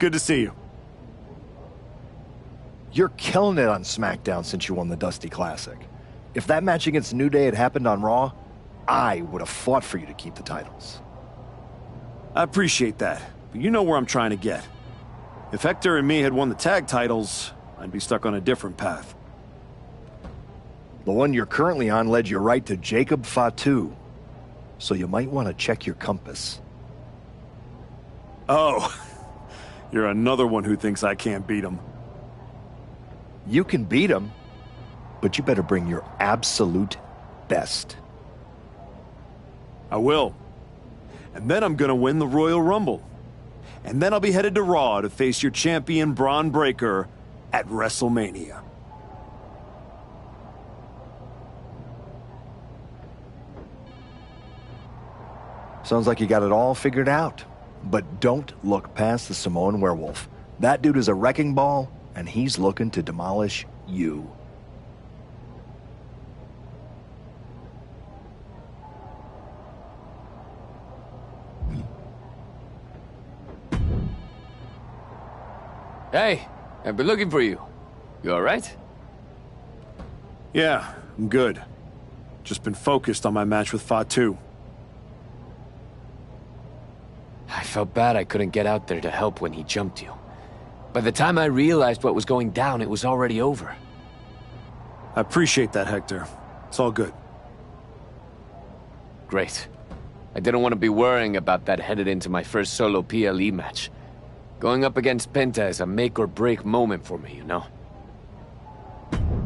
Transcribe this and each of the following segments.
Good to see you. You're killing it on SmackDown since you won the Dusty Classic. If that match against New Day had happened on Raw, I would have fought for you to keep the titles. I appreciate that, but you know where I'm trying to get. If Hector and me had won the tag titles, I'd be stuck on a different path. The one you're currently on led you right to Jacob Fatu, so you might want to check your compass. Oh, you're another one who thinks I can't beat him. You can beat him, but you better bring your absolute best. I will. And then I'm gonna win the Royal Rumble. And then I'll be headed to Raw to face your champion Braun Breaker at WrestleMania. Sounds like you got it all figured out. But don't look past the Samoan Werewolf. That dude is a wrecking ball, and he's looking to demolish you. Hey, I've been looking for you. You all right? Yeah, I'm good. Just been focused on my match with Fatu. I felt bad I couldn't get out there to help when he jumped you. By the time I realized what was going down, it was already over. I appreciate that, Hector. It's all good. Great. I didn't want to be worrying about that headed into my first solo PLE match. Going up against Penta is a make-or-break moment for me, you know?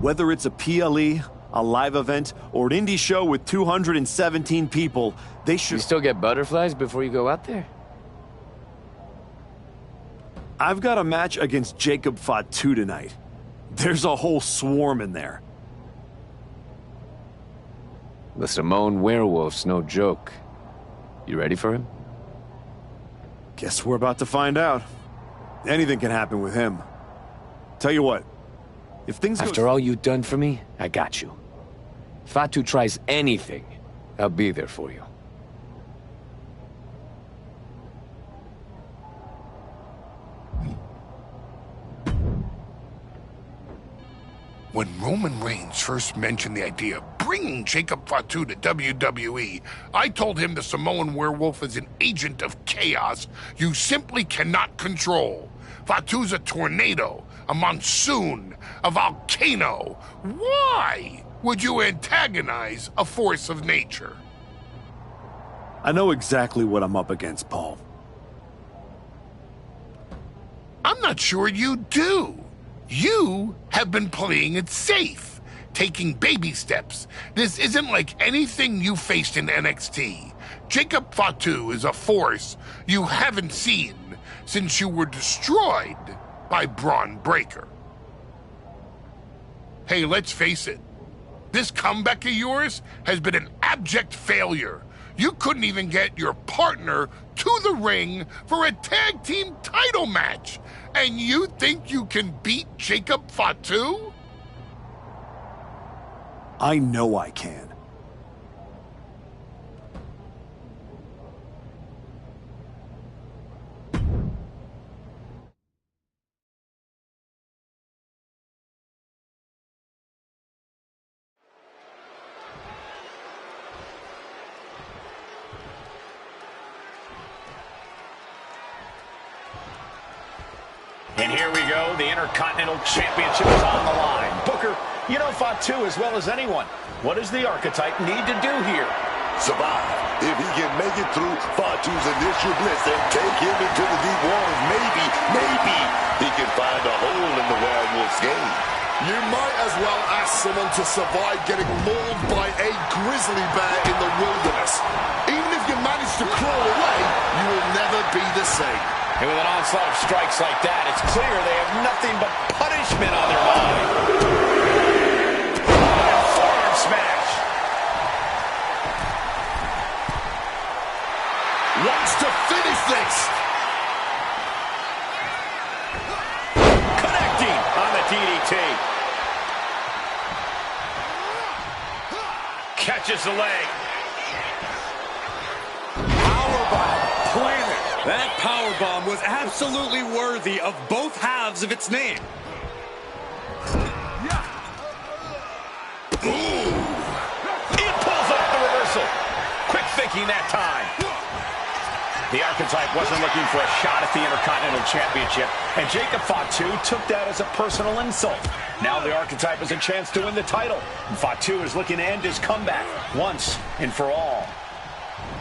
Whether it's a PLE, a live event, or an indie show with 217 people, they should... You still get butterflies before you go out there? I've got a match against Jacob Fatu tonight. There's a whole swarm in there. The Samoan Werewolf's no joke. You ready for him? Guess we're about to find out. Anything can happen with him. Tell you what, if things go... After all you've done for me, I got you. If Fatu tries anything, I'll be there for you. When Roman Reigns first mentioned the idea of bringing Jacob Fatu to WWE, I told him the Samoan Werewolf is an agent of chaos you simply cannot control. Fatu's a tornado, a monsoon, a volcano. Why would you antagonize a force of nature? I know exactly what I'm up against, Paul. I'm not sure you do. You have been playing it safe, taking baby steps. This isn't like anything you faced in NXT. Jacob Fatu is a force you haven't seen since you were destroyed by Braun Breaker. Hey, let's face it. This comeback of yours has been an abject failure. You couldn't even get your partner to the ring for a tag team title match. And you think you can beat Jacob Fatu? I know I can. And here we go, the Intercontinental Championship is on the line. Booker, you know Fatu as well as anyone. What does the archetype need to do here? Survive. If he can make it through Fatu's initial blitz and take him into the deep waters, maybe he can find a hole in the Werewolf's game. You might as well ask someone to survive getting mauled by a grizzly bear in the wilderness. Even if you manage to crawl away, you will never be the same. And with an onslaught of strikes like that, it's clear they have nothing but punishment on their mind. Forearm smash. Wants to finish this. Connecting on the DDT. Catches the leg. How about planet? That powerbomb was absolutely worthy of both halves of its name. Ooh. He pulls off the reversal. Quick thinking that time. The Archetype wasn't looking for a shot at the Intercontinental Championship, and Jacob Fatu took that as a personal insult. Now the Archetype has a chance to win the title, and Fatu is looking to end his comeback once and for all.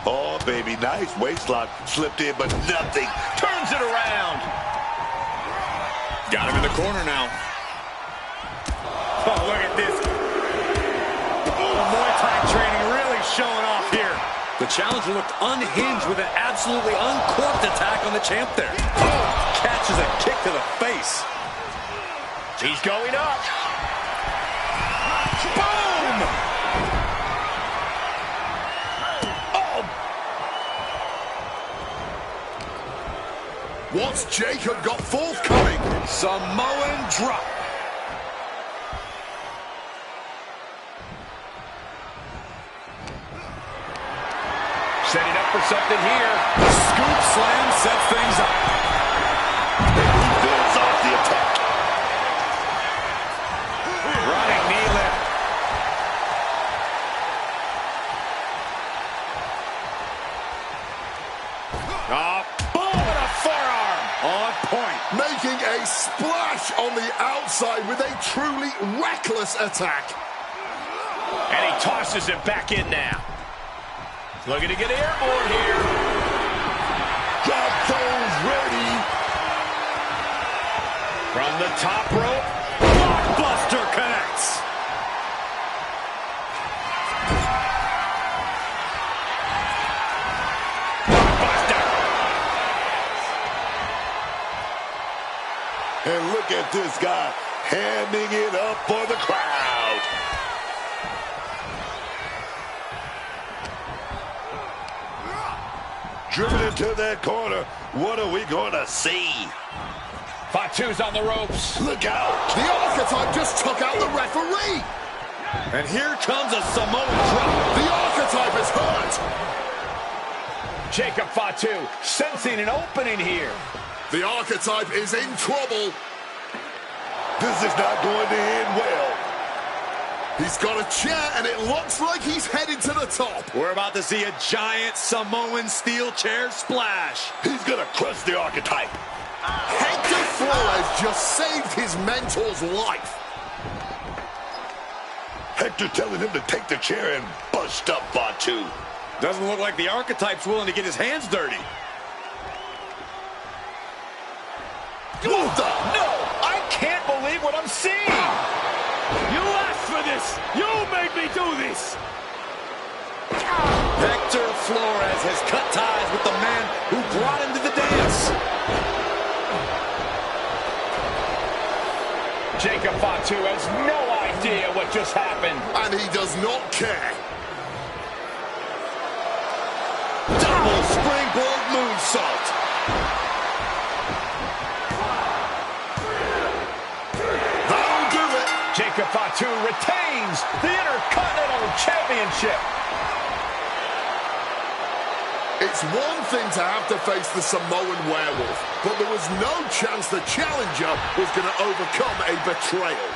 Oh, baby, nice waistlock. Slipped in, but nothing. Turns it around. Got him in the corner now. Oh, look at this. Oh, Muay Thai training really showing off here. The challenger looked unhinged with an absolutely uncorked attack on the champ there. Oh, catches a kick to the face. He's going up. Boom! Oh! What's Jacob got forthcoming? Samoan drop. Setting up for something here. The scoop slam sets things up. He builds off the attack. Running knee lift. Boom! And a forearm. On point. Making a splash on the outside with a truly reckless attack. And he tosses it back in now. Looking to get airborne here. Got those ready. From the top rope. Blockbuster connects. Blockbuster. And look at this guy handing it up for the crowd. Driven into that corner. What are we going to see? Fatu's on the ropes. Look out. The Archetype just took out the referee. And here comes a Samoan drop. The Archetype is hurt. Jacob Fatu sensing an opening here. The Archetype is in trouble. This is not going to end well. He's got a chair, and it looks like he's headed to the top. We're about to see a giant Samoan steel chair splash. He's going to crush the Archetype. Hector Flores just saved his mentor's life. Hector telling him to take the chair and bust up Fatu. Doesn't look like the Archetype's willing to get his hands dirty. What the? No! I can't believe what I'm seeing! You asked for this! You made me do this! Hector Flores has cut ties with the man who brought him to the dance. Jacob Fatu has no idea what just happened. And he does not care. Double springboard moonsault. That'll do it. Jacob Fatu retains the Intercontinental Championship. It's one thing to have to face the Samoan werewolf, but there was no chance the challenger was going to overcome a betrayal.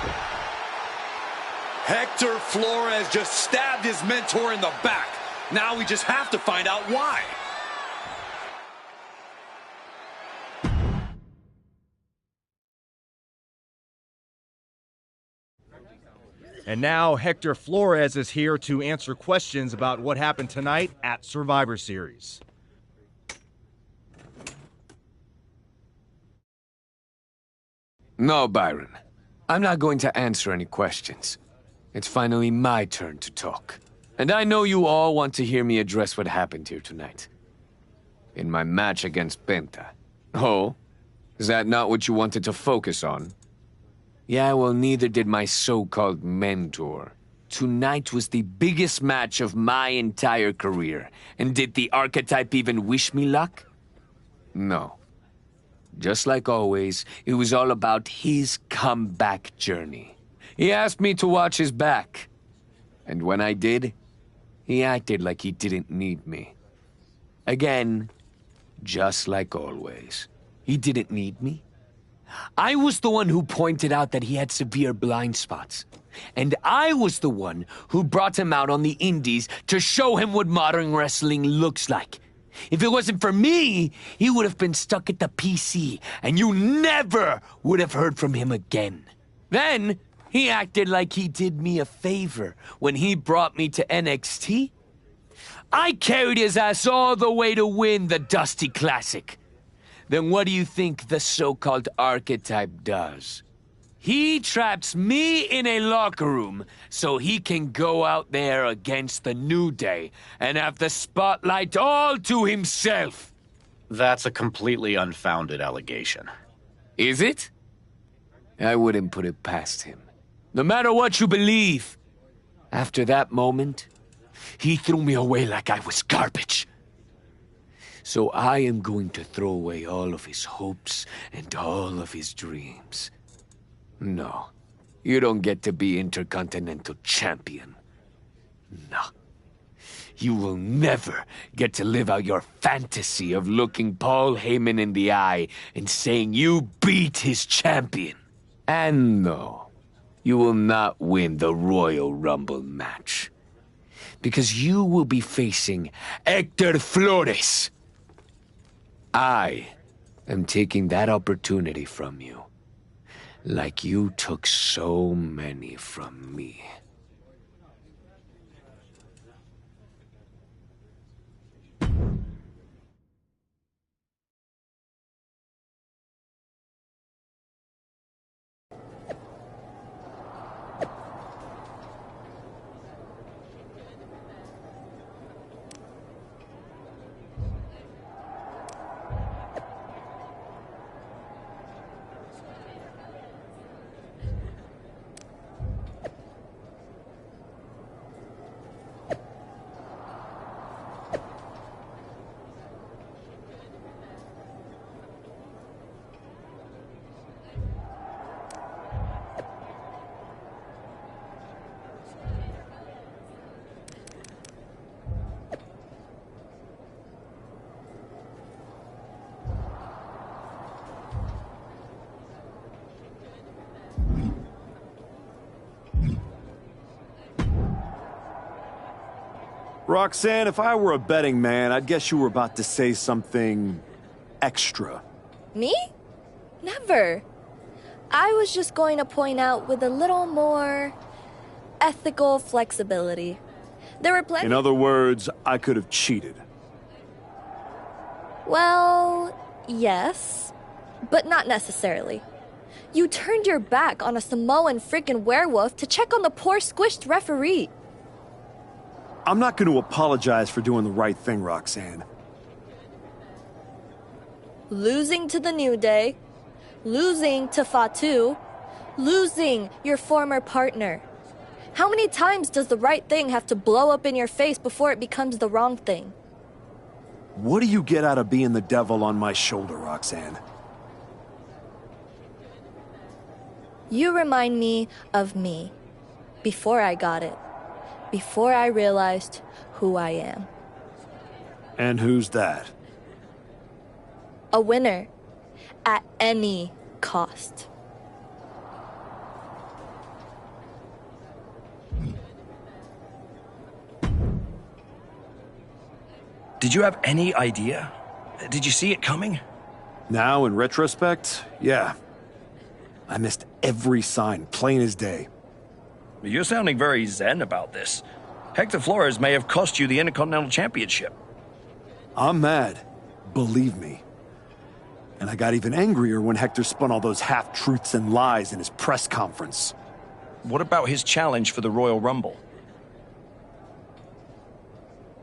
Hector Flores just stabbed his mentor in the back. Now we just have to find out why. And now Hector Flores is here to answer questions about what happened tonight at Survivor Series. No, Byron. I'm not going to answer any questions. It's finally my turn to talk. And I know you all want to hear me address what happened here tonight. In my match against Penta. Oh? Is that not what you wanted to focus on? Yeah, well, neither did my so-called mentor. Tonight was the biggest match of my entire career. And did the Archetype even wish me luck? No. Just like always, it was all about his comeback journey. He asked me to watch his back. And when I did, he acted like he didn't need me. Again, Just like always. He didn't need me. I was the one who pointed out that he had severe blind spots. And I was the one who brought him out on the indies to show him what modern wrestling looks like. If it wasn't for me, he would have been stuck at the PC, and you never would have heard from him again. Then, he acted like he did me a favor when he brought me to NXT. I carried his ass all the way to win the Dusty Classic. Then what do you think the so-called archetype does? He traps me in a locker room so he can go out there against the New Day and have the spotlight all to himself. That's a completely unfounded allegation. Is it? I wouldn't put it past him. No matter what you believe. After that moment, he threw me away like I was garbage. So I am going to throw away all of his hopes and all of his dreams. No, you don't get to be Intercontinental Champion. No. You will never get to live out your fantasy of looking Paul Heyman in the eye and saying you beat his champion. And no, you will not win the Royal Rumble match. Because you will be facing Hector Flores. I am taking that opportunity from you, like you took so many from me. Roxanne, if I were a betting man, I'd guess you were about to say something extra. Me? Never. I was just going to point out with a little more ethical flexibility. There were plenty. In other words, I could have cheated. Well, yes, but not necessarily. You turned your back on a Samoan freaking werewolf to check on the poor squished referee. I'm not going to apologize for doing the right thing, Roxanne. Losing to the New Day, losing to Fatu, losing your former partner. How many times does the right thing have to blow up in your face before it becomes the wrong thing? What do you get out of being the devil on my shoulder, Roxanne? You remind me of me, before I got it. Before I realized who I am. And who's that? A winner. At any cost. Did you have any idea? Did you see it coming? Now, in retrospect, yeah. I missed every sign, plain as day. You're sounding very zen about this. Hector Flores may have cost you the Intercontinental Championship. I'm mad, believe me. And I got even angrier when Hector spun all those half-truths and lies in his press conference. What about his challenge for the Royal Rumble?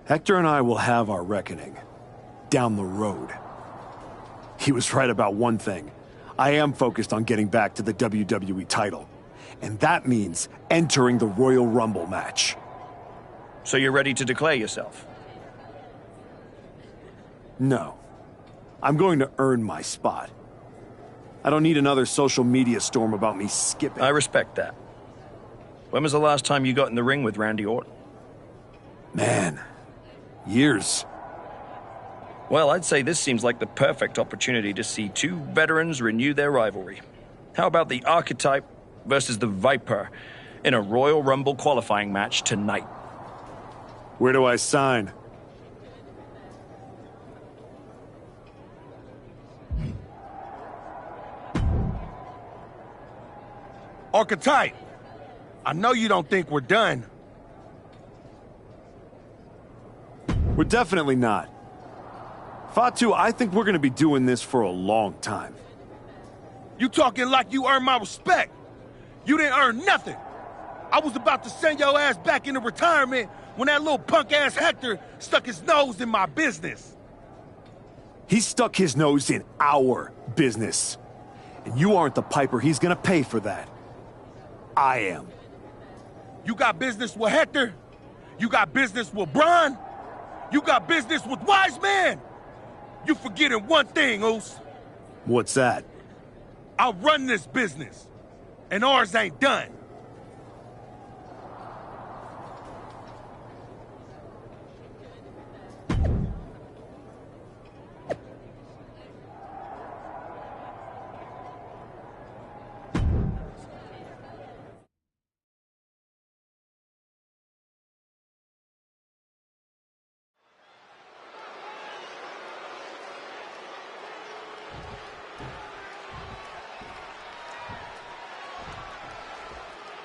Hector and I will have our reckoning. Down the road. He was right about one thing. I am focused on getting back to the WWE title. And that means entering the Royal Rumble match. So you're ready to declare yourself? No. I'm going to earn my spot. I don't need another social media storm about me skipping. I respect that. When was the last time you got in the ring with Randy Orton? Man, years. Well, I'd say this seems like the perfect opportunity to see two veterans renew their rivalry. How about the Archetype versus the Viper in a Royal Rumble qualifying match tonight? Where do I sign? Archetype, I know you don't think we're done. We're definitely not. Fatu, I think we're gonna be doing this for a long time. You talking like you earned my respect. You didn't earn nothing. I was about to send your ass back into retirement when that little punk-ass Hector stuck his nose in my business. He stuck his nose in our business. And you aren't the piper he's gonna pay for that. I am. You got business with Hector? You got business with Braun? You got business with Wise Man? You forgetting one thing, Oos. What's that? I run this business, and ours ain't done.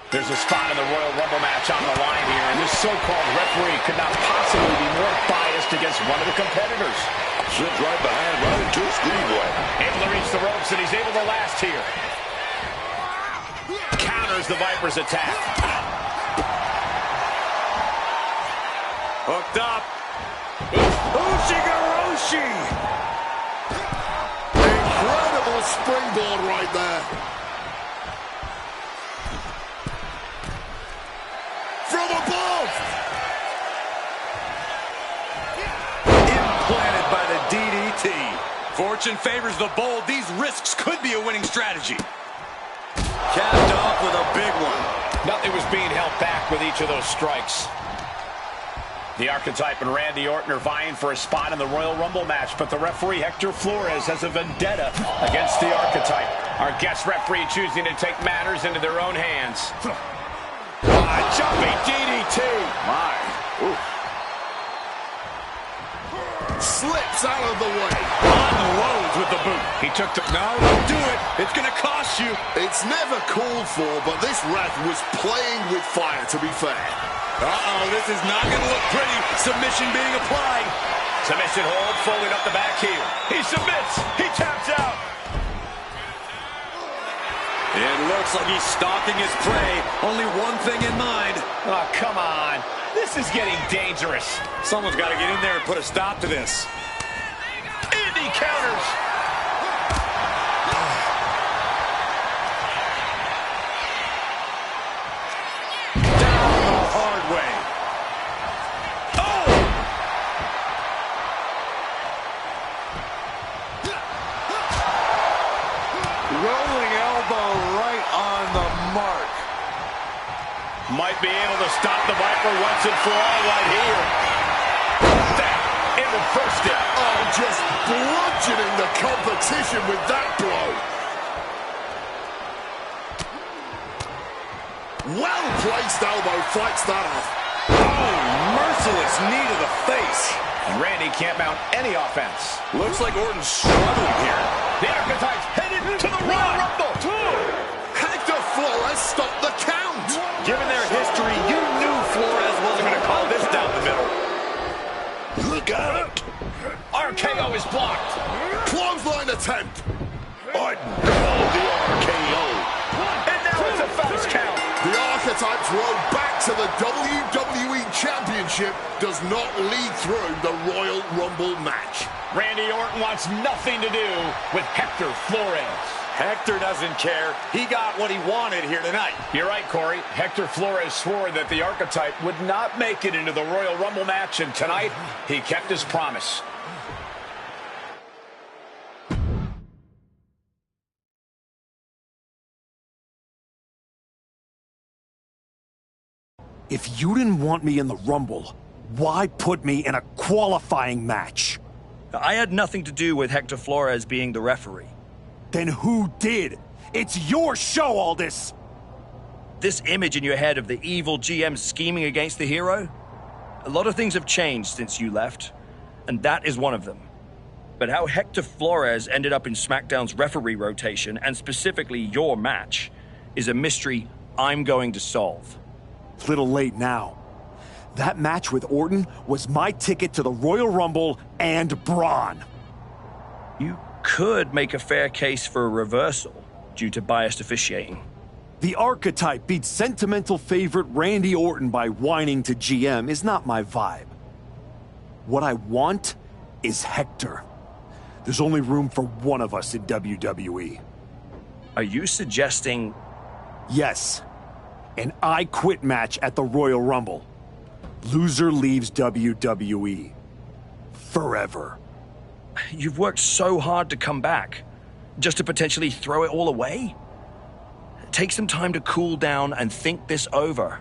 There's a spot in the Royal Rumble match on the line here, and this so-called referee could not possibly be more biased against one of the competitors. Slipped right behind, right into a speedway. Able to reach the ropes, and he's able to last here. Counters the Viper's attack. Hooked up. Ushigoroshi! Incredible springboard right there. From above! Implanted by the DDT. Fortune favors the bold. These risks could be a winning strategy. Capped off with a big one. Nothing was being held back with each of those strikes. The Archetype and Randy Orton are vying for a spot in the Royal Rumble match, but the referee, Hector Flores, has a vendetta against the Archetype. Our guest referee choosing to take matters into their own hands. Jumping DDT. My. Ooh. Slips out of the way. Unloads with the boot. He took the... No, don't do it. It's going to cost you. It's never called for, but this ref was playing with fire, to be fair. Uh-oh, this is not going to look pretty. Submission being applied. Submission hold, folding up the back heel. He submits. He taps out. It looks like he's stalking his prey. Only one thing in mind. Oh, come on. This is getting dangerous. Someone's got to get in there and put a stop to this. And he counters. Down the hard way. Oh! Rolling elbow right on the mark. Might be able to stop the Viper once and for all right here. That, it reversed it. Oh, just bludgeoning the competition with that blow. Well-placed elbow fights that off. Oh, merciless knee to the face. And Randy can't mount any offense. Looks like Orton's struggling here. The Archetype's headed to the Royal Rumble. Hector Flores stopped the count. Given their history, you knew Flores wasn't going to call this down the middle. Look out! RKO is blocked. Clothesline attempt. Orton called the RKO. And now it's a fast count. The Archetype's road back to the WWE Championship does not lead through the Royal Rumble match. Randy Orton wants nothing to do with Hector Flores. Hector doesn't care. He got what he wanted here tonight. You're right, Corey. Hector Flores swore that the Archetype would not make it into the Royal Rumble match, and tonight he kept his promise. If you didn't want me in the Rumble, why put me in a qualifying match? I had nothing to do with Hector Flores being the referee. Then who did? It's your show, all this! This image in your head of the evil GM scheming against the hero? A lot of things have changed since you left, and that is one of them. But how Hector Flores ended up in SmackDown's referee rotation, and specifically your match, is a mystery I'm going to solve. Little late now. That match with Orton was my ticket to the Royal Rumble and Braun. You could make a fair case for a reversal due to biased officiating. The archetype beats sentimental favorite Randy Orton by whining to GM is not my vibe. What I want is Hector. There's only room for one of us in WWE. Are you suggesting... Yes. An I Quit match at the Royal Rumble. Loser leaves WWE. Forever. You've worked so hard to come back, just to potentially throw it all away? Take some time to cool down and think this over.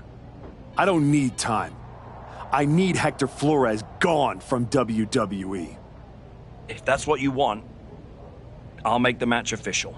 I don't need time. I need Hector Flores gone from WWE. If that's what you want, I'll make the match official.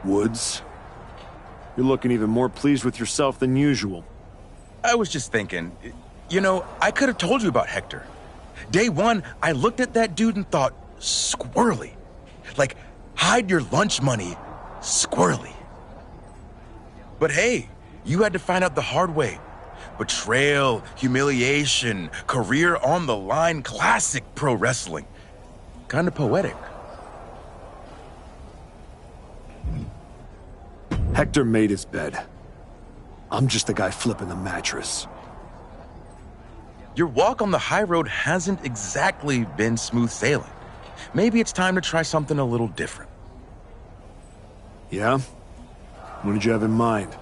Woods, you're looking even more pleased with yourself than usual. I was just thinking, you know, I could have told you about Hector. Day one, I looked at that dude and thought, squirrely. Like, hide your lunch money, squirrely. But hey, you had to find out the hard way. Betrayal, humiliation, career on the line, classic pro wrestling. Kind of poetic. Hector made his bed. I'm just the guy flipping the mattress. Your walk on the high road hasn't exactly been smooth sailing. Maybe it's time to try something a little different. Yeah? What did you have in mind?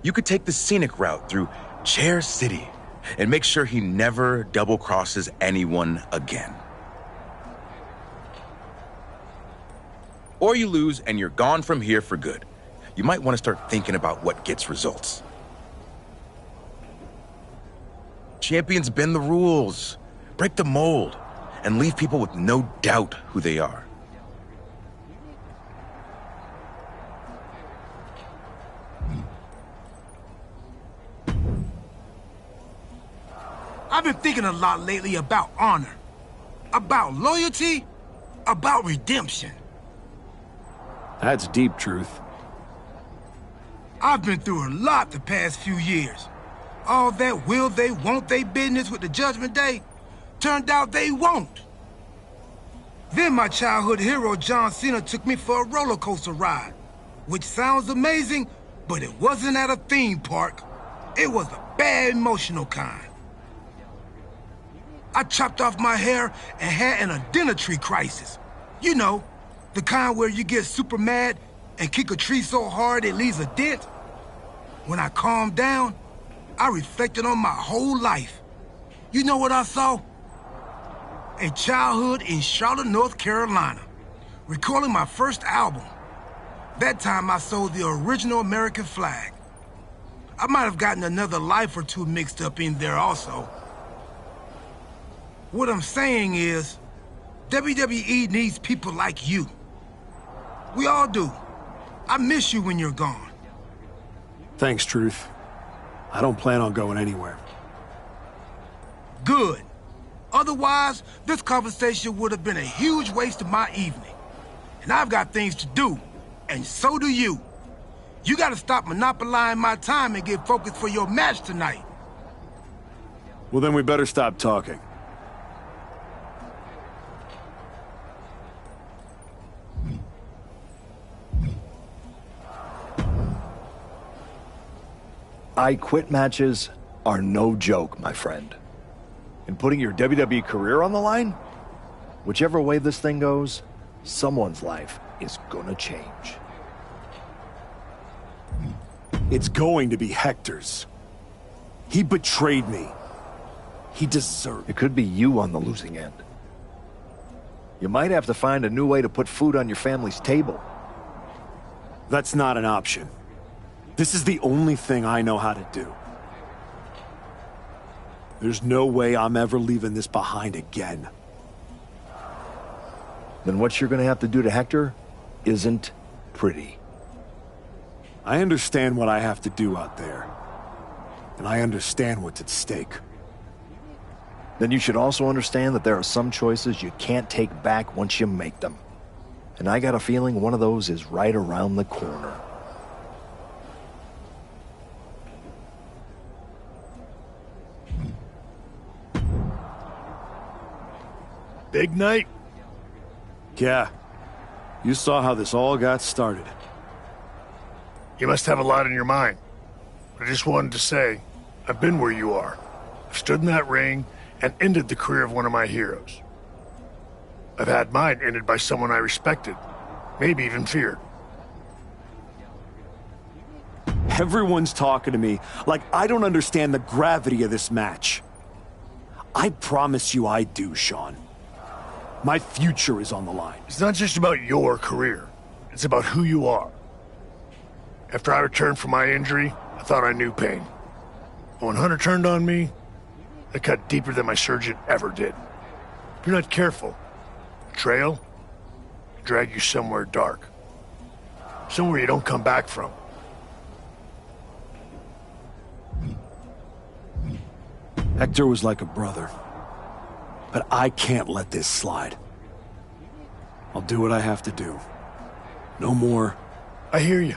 You could take the scenic route through Chair City and make sure he never double-crosses anyone again. Or you lose and you're gone from here for good. You might want to start thinking about what gets results. Champions bend the rules, break the mold, and leave people with no doubt who they are. I've been thinking a lot lately about honor, about loyalty, about redemption. That's deep, Truth. I've been through a lot the past few years. All that will they, won't they business with the Judgment Day turned out they won't. Then my childhood hero John Cena took me for a roller coaster ride, which sounds amazing, but it wasn't at a theme park. It was a bad emotional kind. I chopped off my hair and had an identity crisis. You know, the kind where you get super mad and kick a tree so hard it leaves a dent. When I calmed down, I reflected on my whole life. You know what I saw? A childhood in Charlotte, North Carolina, recording my first album. That time I sold the original American flag. I might have gotten another life or two mixed up in there also. What I'm saying is, WWE needs people like you. We all do. I miss you when you're gone. Thanks, Truth. I don't plan on going anywhere. Good. Otherwise, this conversation would have been a huge waste of my evening. And I've got things to do, and so do you. You gotta stop monopolizing my time and get focused for your match tonight. Well, then we better stop talking. I quit matches are no joke, my friend. And putting your WWE career on the line? Whichever way this thing goes, someone's life is gonna change. It's going to be Hector's. He betrayed me. He deserved it. Could be you on the losing end. You might have to find a new way to put food on your family's table. That's not an option. This is the only thing I know how to do. There's no way I'm ever leaving this behind again. Then what you're gonna have to do to Hector isn't pretty. I understand what I have to do out there. And I understand what's at stake. Then you should also understand that there are some choices you can't take back once you make them. And I got a feeling one of those is right around the corner. Big night? Yeah. You saw how this all got started. You must have a lot in your mind. I just wanted to say, I've been where you are. I've stood in that ring and ended the career of one of my heroes. I've had mine ended by someone I respected, maybe even feared. Everyone's talking to me like I don't understand the gravity of this match. I promise you I do, Sean. My future is on the line. It's not just about your career. It's about who you are. After I returned from my injury, I thought I knew pain. But when Hunter turned on me, it cut deeper than my surgeon ever did. If you're not careful, betrayal can drag you somewhere dark. Somewhere you don't come back from. Hector was like a brother. But I can't let this slide. I'll do what I have to do. No more. I hear you.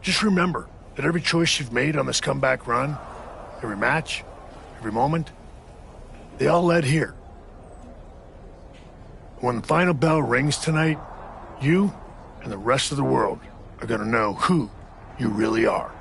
Just remember that every choice you've made on this comeback run, every match, every moment, they all led here. When the final bell rings tonight, you and the rest of the world are gonna know who you really are.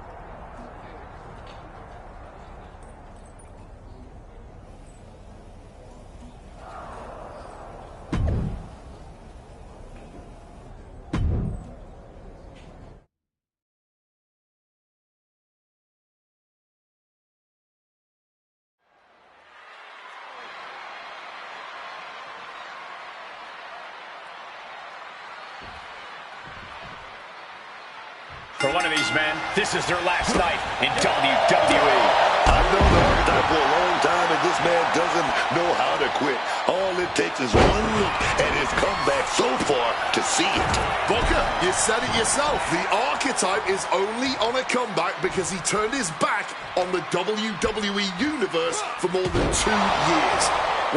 For one of these men, this is their last night in WWE. I've known the archetype for a long time, and this man doesn't know how to quit. All it takes is one look at his comeback so far to see it. Booker, you said it yourself. The archetype is only on a comeback because he turned his back on the WWE Universe for more than 2 years.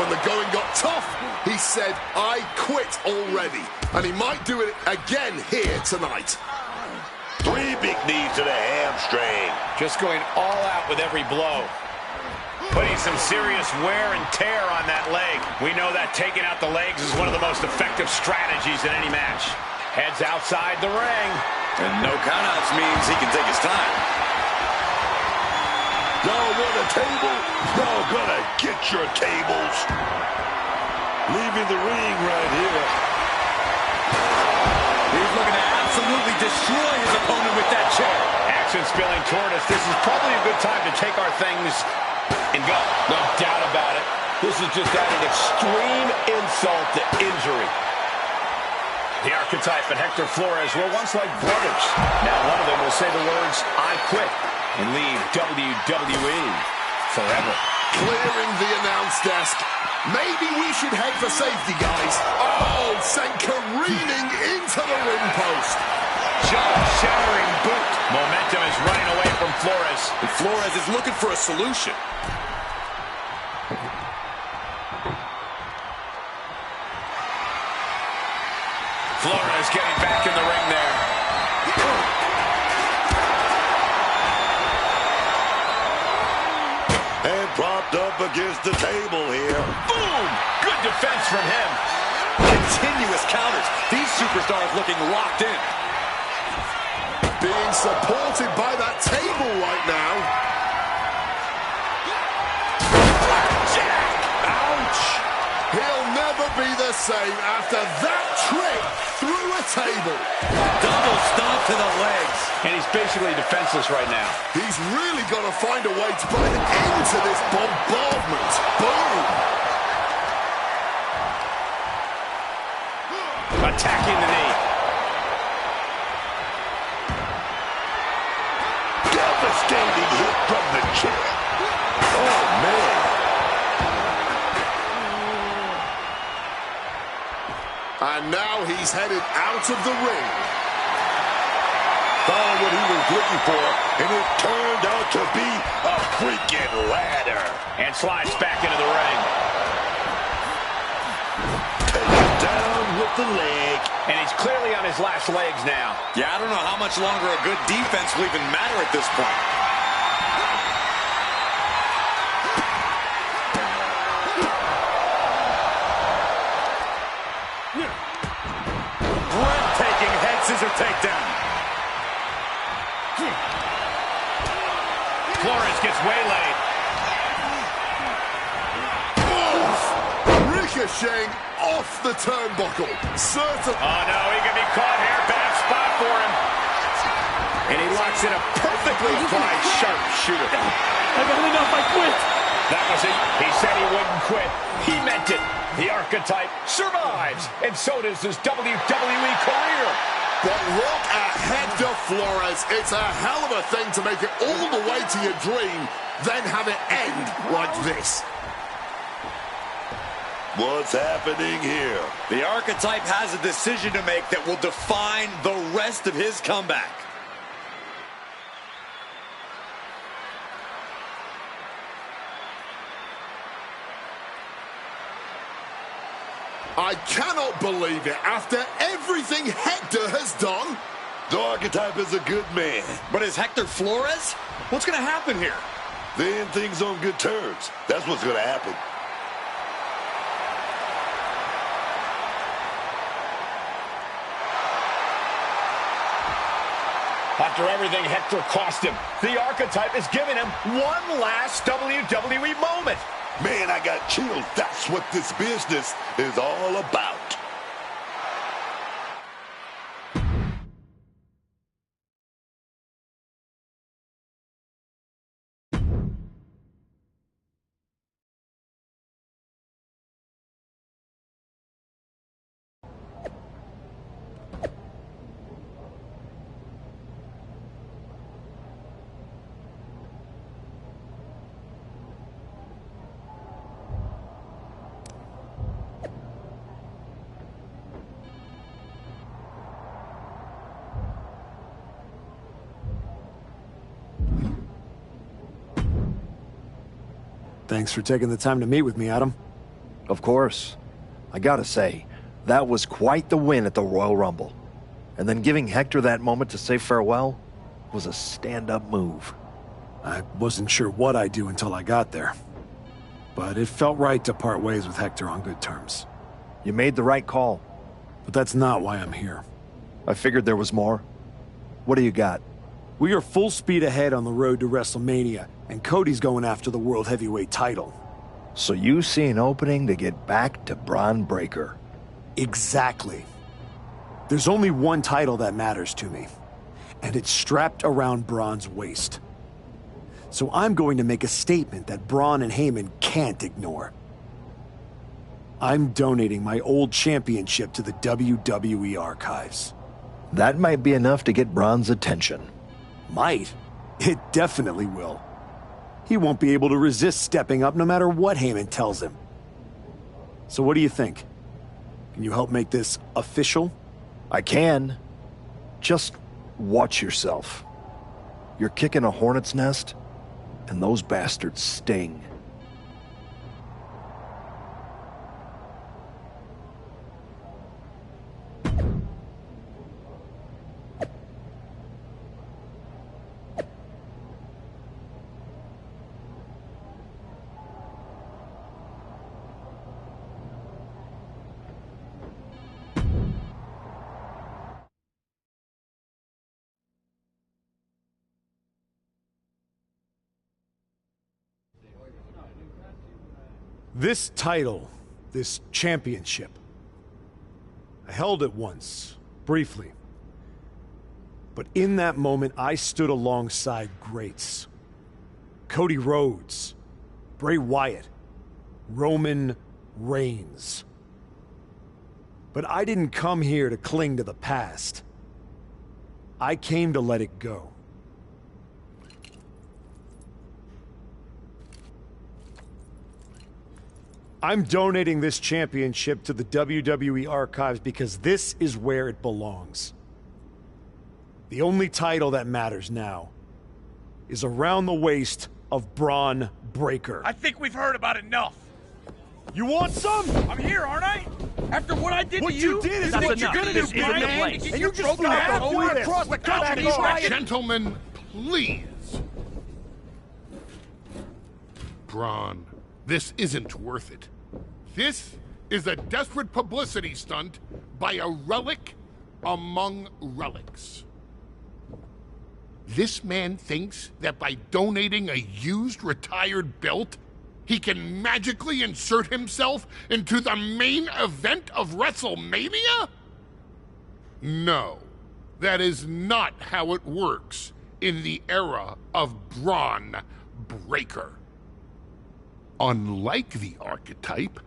When the going got tough, he said, I quit already. And he might do it again here tonight. 3 big knees to the hamstring. Just going all out with every blow. Putting some serious wear and tear on that leg. We know that taking out the legs is one of the most effective strategies in any match. Heads outside the ring. And no countouts means he can take his time. Y'all want a table? Y'all gonna get your tables. Leaving the ring right here. He's looking to absolutely destroy his opponent with that chair. Action spilling toward us. This is probably a good time to take our things and go. No doubt about it. This is just adding extreme insult to injury. The archetype and Hector Flores were once like brothers. Now one of them will say the words, I quit, and leave WWE forever. Clearing the announce desk. Maybe we should head for safety, guys. Oh, sent careening into the ring post. Jaw-shattering boot. Momentum is running away from Flores. And Flores is looking for a solution. Flores getting back in the ring there. And propped up against the table here. Boom! Good defense from him. Continuous counters. These superstars looking locked in. Being supported by that table right now. Ouch! He'll never be the same after that trick through a table. Double stomp to the legs. And he's basically defenseless right now. He's really got to find a way to put an end to this bombardment. Boom! Attacking the knee. Devastating hit from the chair. Oh, man. And now he's headed out of the ring. Found what he was looking for, and it turned out to be a freaking ladder. And slides back into the ring. Take it down with the leg. And he's clearly on his last legs now. Yeah, I don't know how much longer a good defense will even matter at this point. Breathtaking head scissor takedown. Flores gets waylaid. Ricocheting off the turnbuckle. Certain. Oh, no, he can be caught here. Bad spot for him. And he locks in a perfectly applied sharpshooter. I got enough, I quit. That was it. He said he wouldn't quit. He meant it. The archetype survives, and so does his WWE career. But look at Hector Flores. It's a hell of a thing to make it all the way to your dream, then have it end like this. What's happening here? The archetype has a decision to make that will define the rest of his comeback. I cannot believe it. After everything Hector has done. The archetype is a good man. But is Hector Flores? What's going to happen here? They end things on good terms. That's what's going to happen. After everything Hector cost him, the archetype is giving him one last WWE moment. Man, I got chills. That's what this business is all about. Thanks for taking the time to meet with me, Adam. Of course. I gotta say, that was quite the win at the Royal Rumble. And then giving Hector that moment to say farewell was a stand-up move. I wasn't sure what I'd do until I got there. But it felt right to part ways with Hector on good terms. You made the right call. But that's not why I'm here. I figured there was more. What do you got? We are full speed ahead on the road to WrestleMania, and Cody's going after the World Heavyweight title. So you see an opening to get back to Braun Breaker. Exactly. There's only one title that matters to me, and it's strapped around Braun's waist. So I'm going to make a statement that Braun and Heyman can't ignore. I'm donating my old championship to the WWE archives. That might be enough to get Braun's attention. Might. It definitely will. He won't be able to resist stepping up no matter what Heyman tells him. So what do you think? Can you help make this official? I can. Just watch yourself. You're kicking a hornet's nest, and those bastards sting. This title, this championship, I held it once, briefly. But in that moment, I stood alongside greats. Cody Rhodes, Bray Wyatt, Roman Reigns. But I didn't come here to cling to the past. I came to let it go. I'm donating this championship to the WWE archives because this is where it belongs. The only title that matters now is around the waist of Braun Breaker. I think we've heard about enough. You want some? I'm here, aren't I? After what I did What to you, you did is what what you're you're gonna gonna do, do, Brian, man. and And you you just broken don't half have to over do this. across the Come country. on. Gentlemen, please. Braun, this isn't worth it. This is a desperate publicity stunt by a relic among relics. This man thinks that by donating a used retired belt, he can magically insert himself into the main event of WrestleMania? No, that is not how it works in the era of Braun Breaker. Unlike the archetype,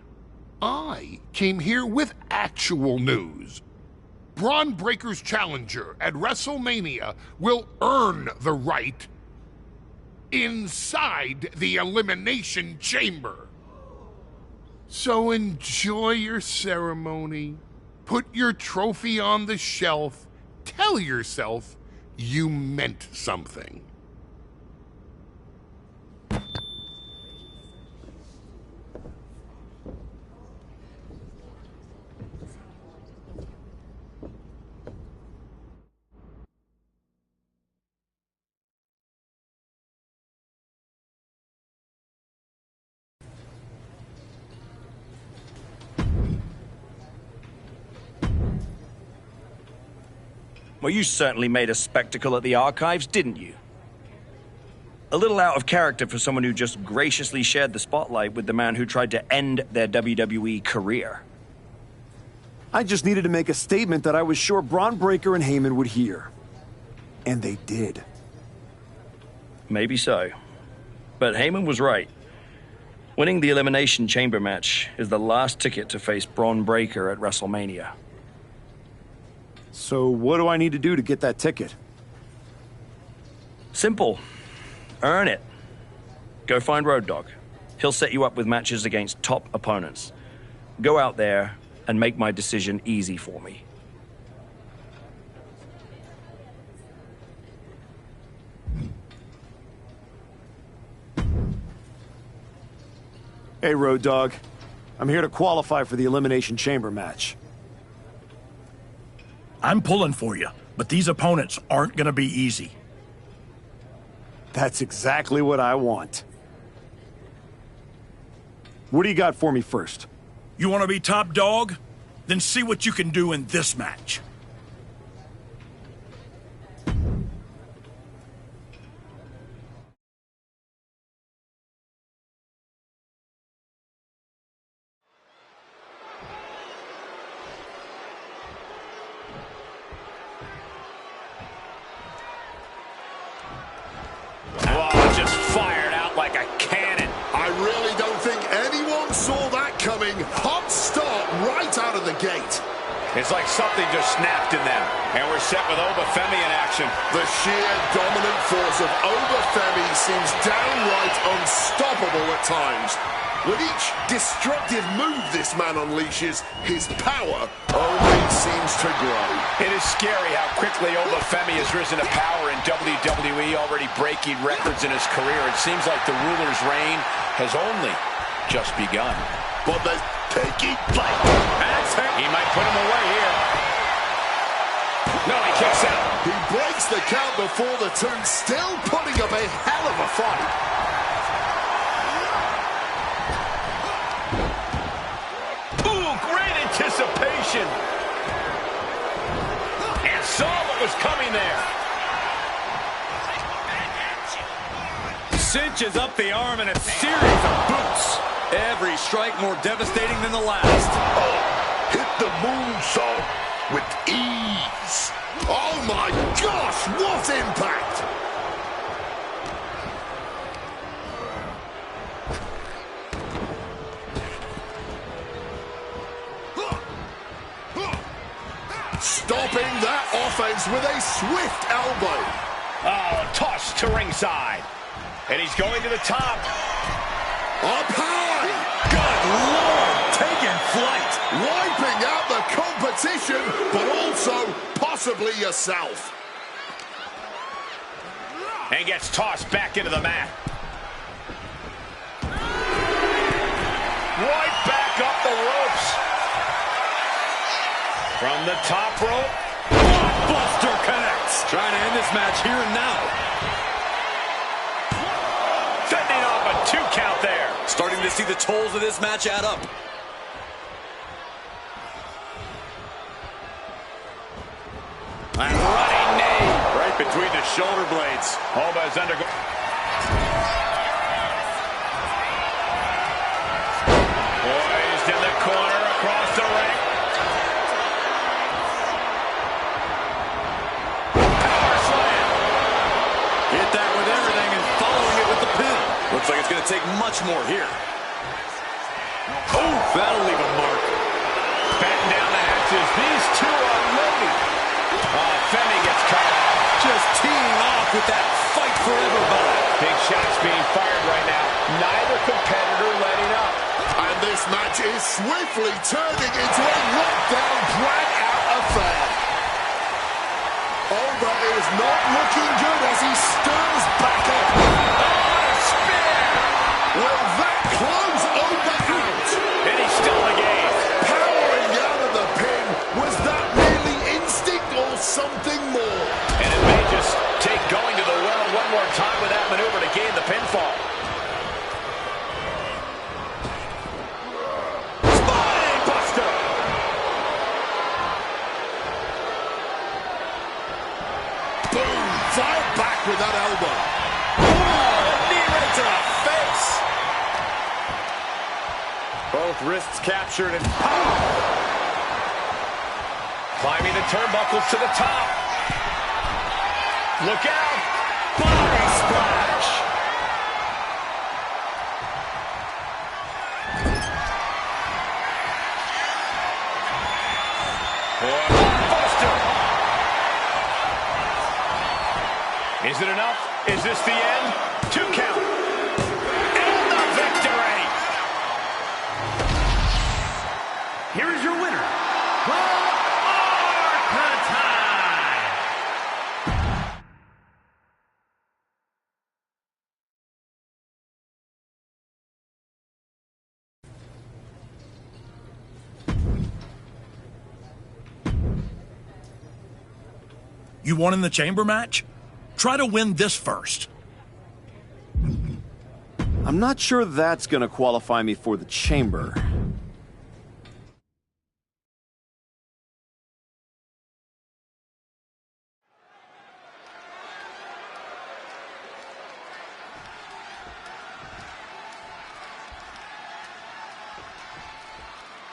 I came here with actual news. Braun Breaker's challenger at WrestleMania will earn the right inside the Elimination Chamber. So enjoy your ceremony, put your trophy on the shelf, tell yourself you meant something. Well, you certainly made a spectacle at the archives, didn't you? A little out of character for someone who just graciously shared the spotlight with the man who tried to end their WWE career. I just needed to make a statement that I was sure Braun Breaker and Heyman would hear. And they did. Maybe so. But Heyman was right. Winning the Elimination Chamber match is the last ticket to face Braun Breaker at WrestleMania. So what do I need to do to get that ticket? Simple. Earn it. Go find Road Dogg. He'll set you up with matches against top opponents. Go out there and make my decision easy for me. Hey, Road Dogg. I'm here to qualify for the Elimination Chamber match. I'm pulling for you, but these opponents aren't going to be easy. That's exactly what I want. What do you got for me first? You want to be top dog? Then see what you can do in this match. Just fired out like a cannon. I really don't think anyone saw that coming. Hot start right out of the gate. It's like something just snapped in them. And we're set with Obafemi in action. The sheer dominant force of Obafemi seems downright unstoppable at times. With each destructive move this man unleashes, his power only seems to grow. It is scary how quickly Obafemi has risen to power in WWE, already breaking records in his career. It seems like the ruler's reign has only just begun. But they're taking flight. That's it. He might put him away here. No, he kicks out. He breaks the count before the two, still putting up a hell of a fight. Anticipation. And saw what was coming there. Cinches up the arm and a series of boots. Every strike more devastating than the last. Oh, hit the moonsault with ease. Oh my gosh, what impact! Stopping that offense with a swift elbow. Oh, toss to ringside. And he's going to the top. Up high. Good Lord, taking flight. Wiping out the competition, but also possibly yourself. And gets tossed back into the mat. Right back up the ropes. From the top rope. Buster connects. Trying to end this match here and now. Fending off a 2 count there. Starting to see the tolls of this match add up. And running knee. Right between the shoulder blades. Oba is undergoing. Poised in the corner across the ring. Power slam. Hit that with everything and following it with the pin. Looks like it's going to take much more here. Oh, that'll leave a mark. Batten down the hatches. These two are loading. Femi gets cut off. Just teeing off with that fight forever vibe. Big shots being fired right now. Neither competitor letting up. And this match is swiftly turning into a knockdown, drag-out affair. Oba is not looking good as he stirs back up. Oh, spear! Will that close Oba out? And he's still in the game. Powering out of the pin. Was that merely instinct or something more? And it may just take going to the well one more time with that maneuver to gain the pinfall. Spine buster! Boom! Fired back with that elbow. Oh, knee right to the face. Both wrists captured and Climbing the turnbuckles to the top. Look out! Body splash! Buster! Is it enough? Is this the end? 2 count. And the victory! Here is your winner. You won in the chamber match? Try to win this first. I'm not sure that's gonna qualify me for the chamber.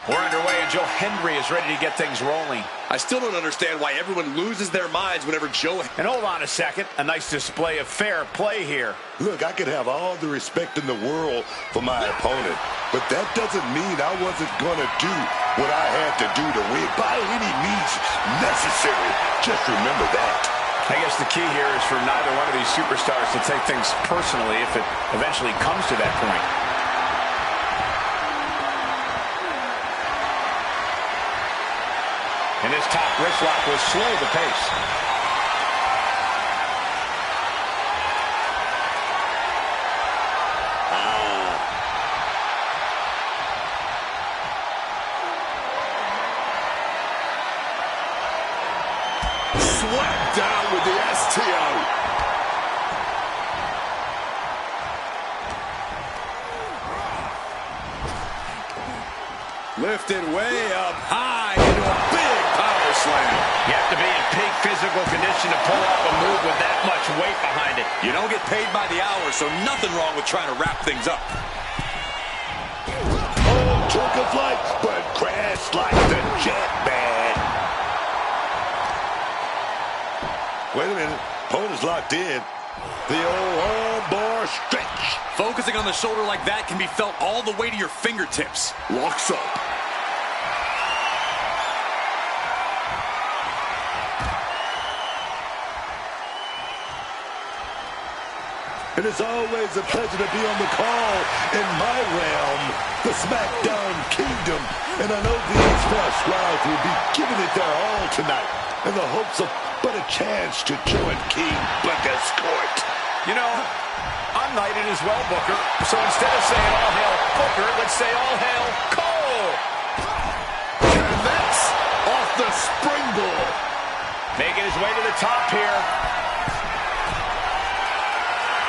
We're underway, and Joe Hendry is ready to get things rolling. I still don't understand why everyone loses their minds whenever Joe... And hold on a second. A nice display of fair play here. Look, I could have all the respect in the world for my opponent, but that doesn't mean I wasn't going to do what I had to do to win by any means necessary. Just remember that. I guess the key here is for neither one of these superstars to take things personally if it eventually comes to that point. And this top wrist lock will slow the pace. Swept down with the STO. Lifted way up high into a big power slam. You have to be in peak physical condition to pull off a move with that much weight behind it. You don't get paid by the hour, so nothing wrong with trying to wrap things up. took a flight, but crashed like the jet, man. Wait a minute. Opponent's locked in. The old armbar stretch. Focusing on the shoulder like that can be felt all the way to your fingertips. Locks up. And it's always a pleasure to be on the call in my realm, the SmackDown Kingdom. And I know the X-Force Squads will be giving it their all tonight in the hopes of but a chance to join King Booker's court. You know, I'm knighted as well, Booker. So instead of saying all hail Booker, let's say all hail Cole. Connects off the springboard. Making his way to the top here.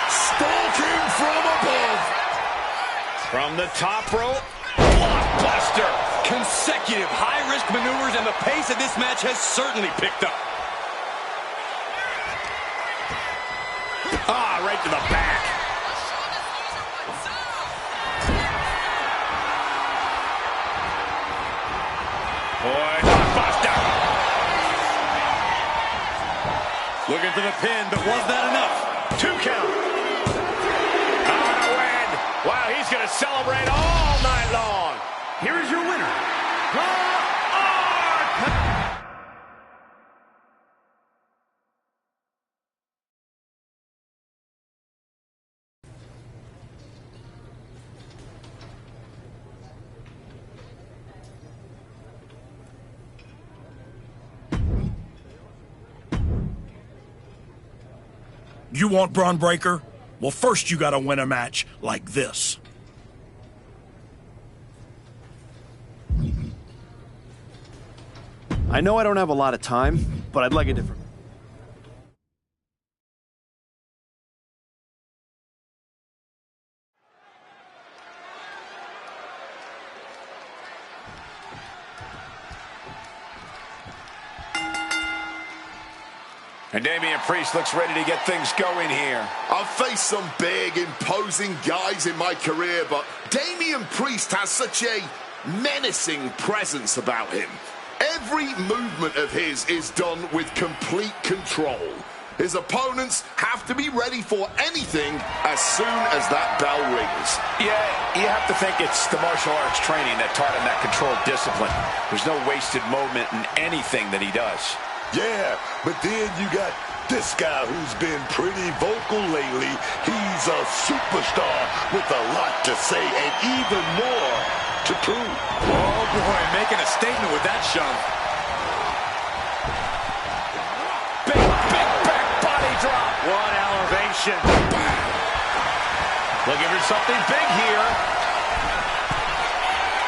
Stalking from above. From the top rope. Blockbuster. Consecutive high-risk maneuvers, and the pace of this match has certainly picked up. Ah, right to the back. Boy, blockbuster. Looking for the pin, but was that enough? 2 count. On a win. Wow, he's going to celebrate all night long. Here is your winner, You want Braun Breaker? Well, first you gotta win a match like this. I know I don't have a lot of time, but I'd like a different... And Damian Priest looks ready to get things going here. I've faced some big, imposing guys in my career, but Damian Priest has such a menacing presence about him. Every movement of his is done with complete control. His opponents have to be ready for anything as soon as that bell rings. Yeah, you have to think it's the martial arts training that taught him that controlled discipline. There's no wasted moment in anything that he does. Yeah, but then you got this guy who's been pretty vocal lately. He's a superstar with a lot to say and even more to prove. Oh, boy, making a statement with that shove. Big back body drop. What elevation. Looking for something big here.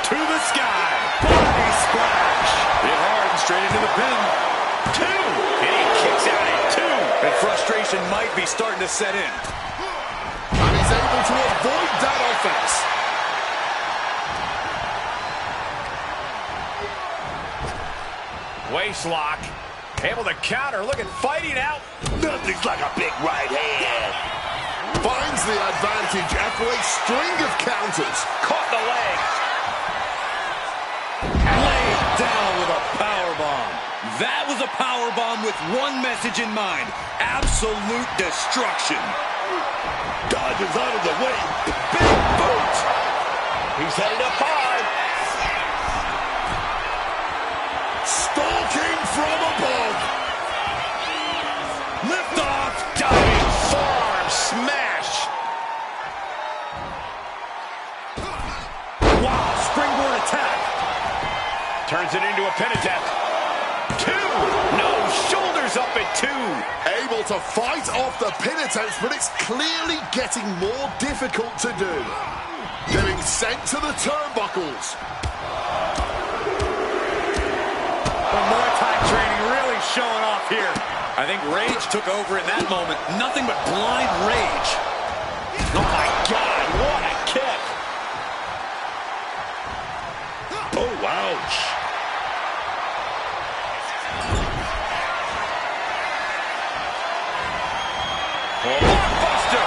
To the sky. Body splash. Hit hard and straight into the pin. 2. And he kicks out at 2. And frustration might be starting to set in. And he's able to avoid that offense. Waist lock. Able to counter. Look at fighting out. Nothing's like a big right hand. Finds the advantage after a string of counters. Caught the leg. Laid down with a powerbomb. That was a powerbomb with one message in mind. Absolute destruction. Dodges out of the way. Big boot. He's headed up high. Stalking from above. Lift off. Diving forearm smash. Wow, springboard attack. Turns it into a pin attempt. 2. No, shoulders up at 2. Able to fight off the pin attempts, but it's clearly getting more difficult to do. Getting sent to the turnbuckles. The Muay Thai training really showing off here. I think rage took over in that moment. Nothing but blind rage. Oh, my God. What a kick. Oh, ouch. Blockbuster.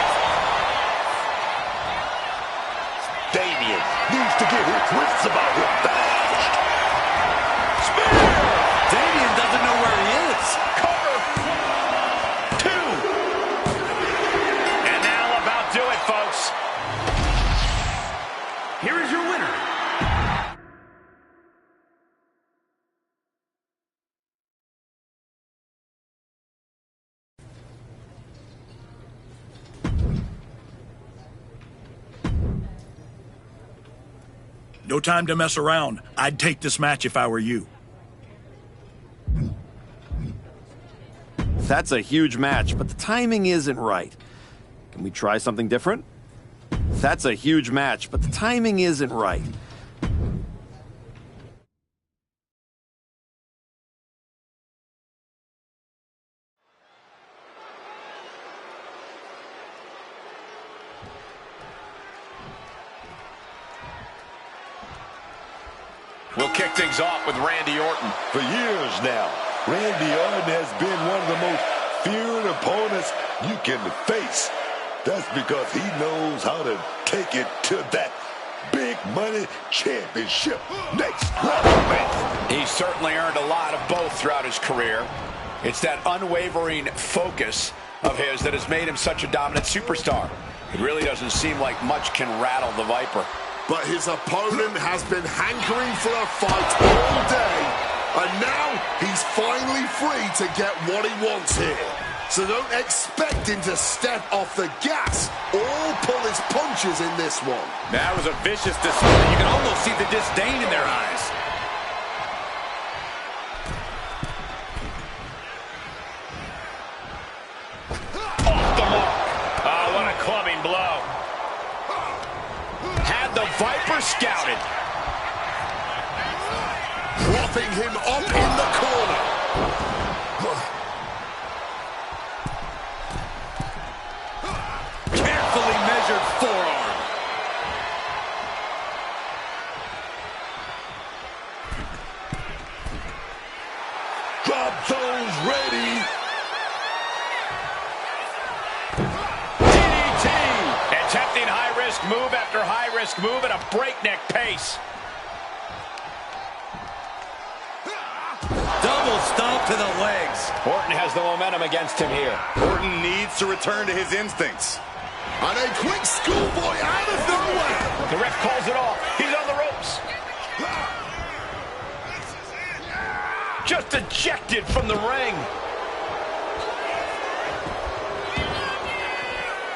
Damian needs to get his wits about him fast. Damian doesn't know where he is. Cover. 2. And that'll about do it, folks. Here is your winner. No time to mess around. I'd take this match if I were you. That's a huge match, but the timing isn't right. Can we try something different? That's a huge match, but the timing isn't right. We'll kick things off with Randy Orton. For years now, Randy Orton has been one of the most feared opponents you can face. That's because he knows how to take it to that big money championship next level, man. He's certainly earned a lot of both throughout his career. It's that unwavering focus of his that has made him such a dominant superstar. It really doesn't seem like much can rattle the Viper. But his opponent has been hankering for a fight all day, and now he's finally free to get what he wants here. So don't expect him to step off the gas or pull his punches in this one. That was a vicious display. You can almost see the disdain in their eyes. Off the mark. Oh, what a clubbing blow. Had the Viper scouted. Propping him up in the corner. Carefully measured forearm. Drop zones ready. DDT. Attempting high-risk move after high-risk move at a breakneck pace. Double stomp to the legs. Orton has the momentum against him here. Orton needs to return to his instincts. And a quick schoolboy out of nowhere. The ref calls it off. He's on the ropes. Just ejected from the ring.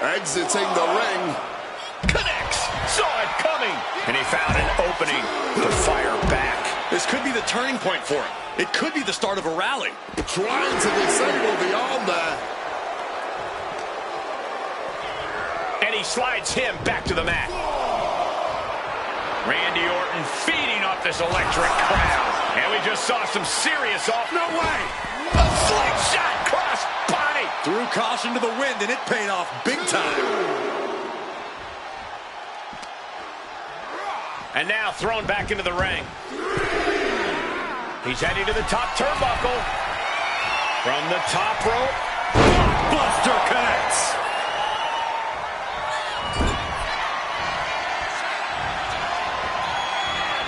Exiting the ring. Connects. Saw it coming. And he found an opening to fire back. This could be the turning point for him. It could be the start of a rally. Trying to disable the arm there. And he slides him back to the mat. Randy Orton feeding off this electric crowd. And we just saw some serious off. No way! A slingshot cross body. Threw caution to the wind, and it paid off big time. And now thrown back into the ring. He's heading to the top turnbuckle. From the top rope. Buster connects.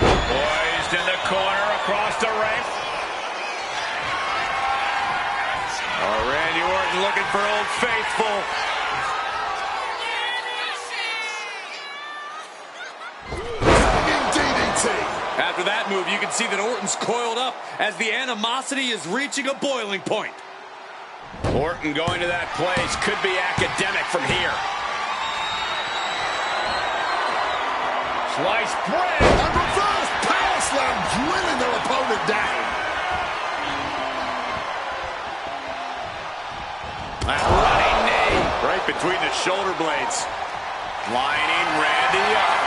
Poised in the corner across the ring. Oh, Randy Orton looking for Old Faithful. After that move, you can see that Orton's coiled up as the animosity is reaching a boiling point. Orton going to that place could be academic from here. Sliced bread. And reverse power slam, drilling their opponent down. A running knee. Right between the shoulder blades. Lining Randy up.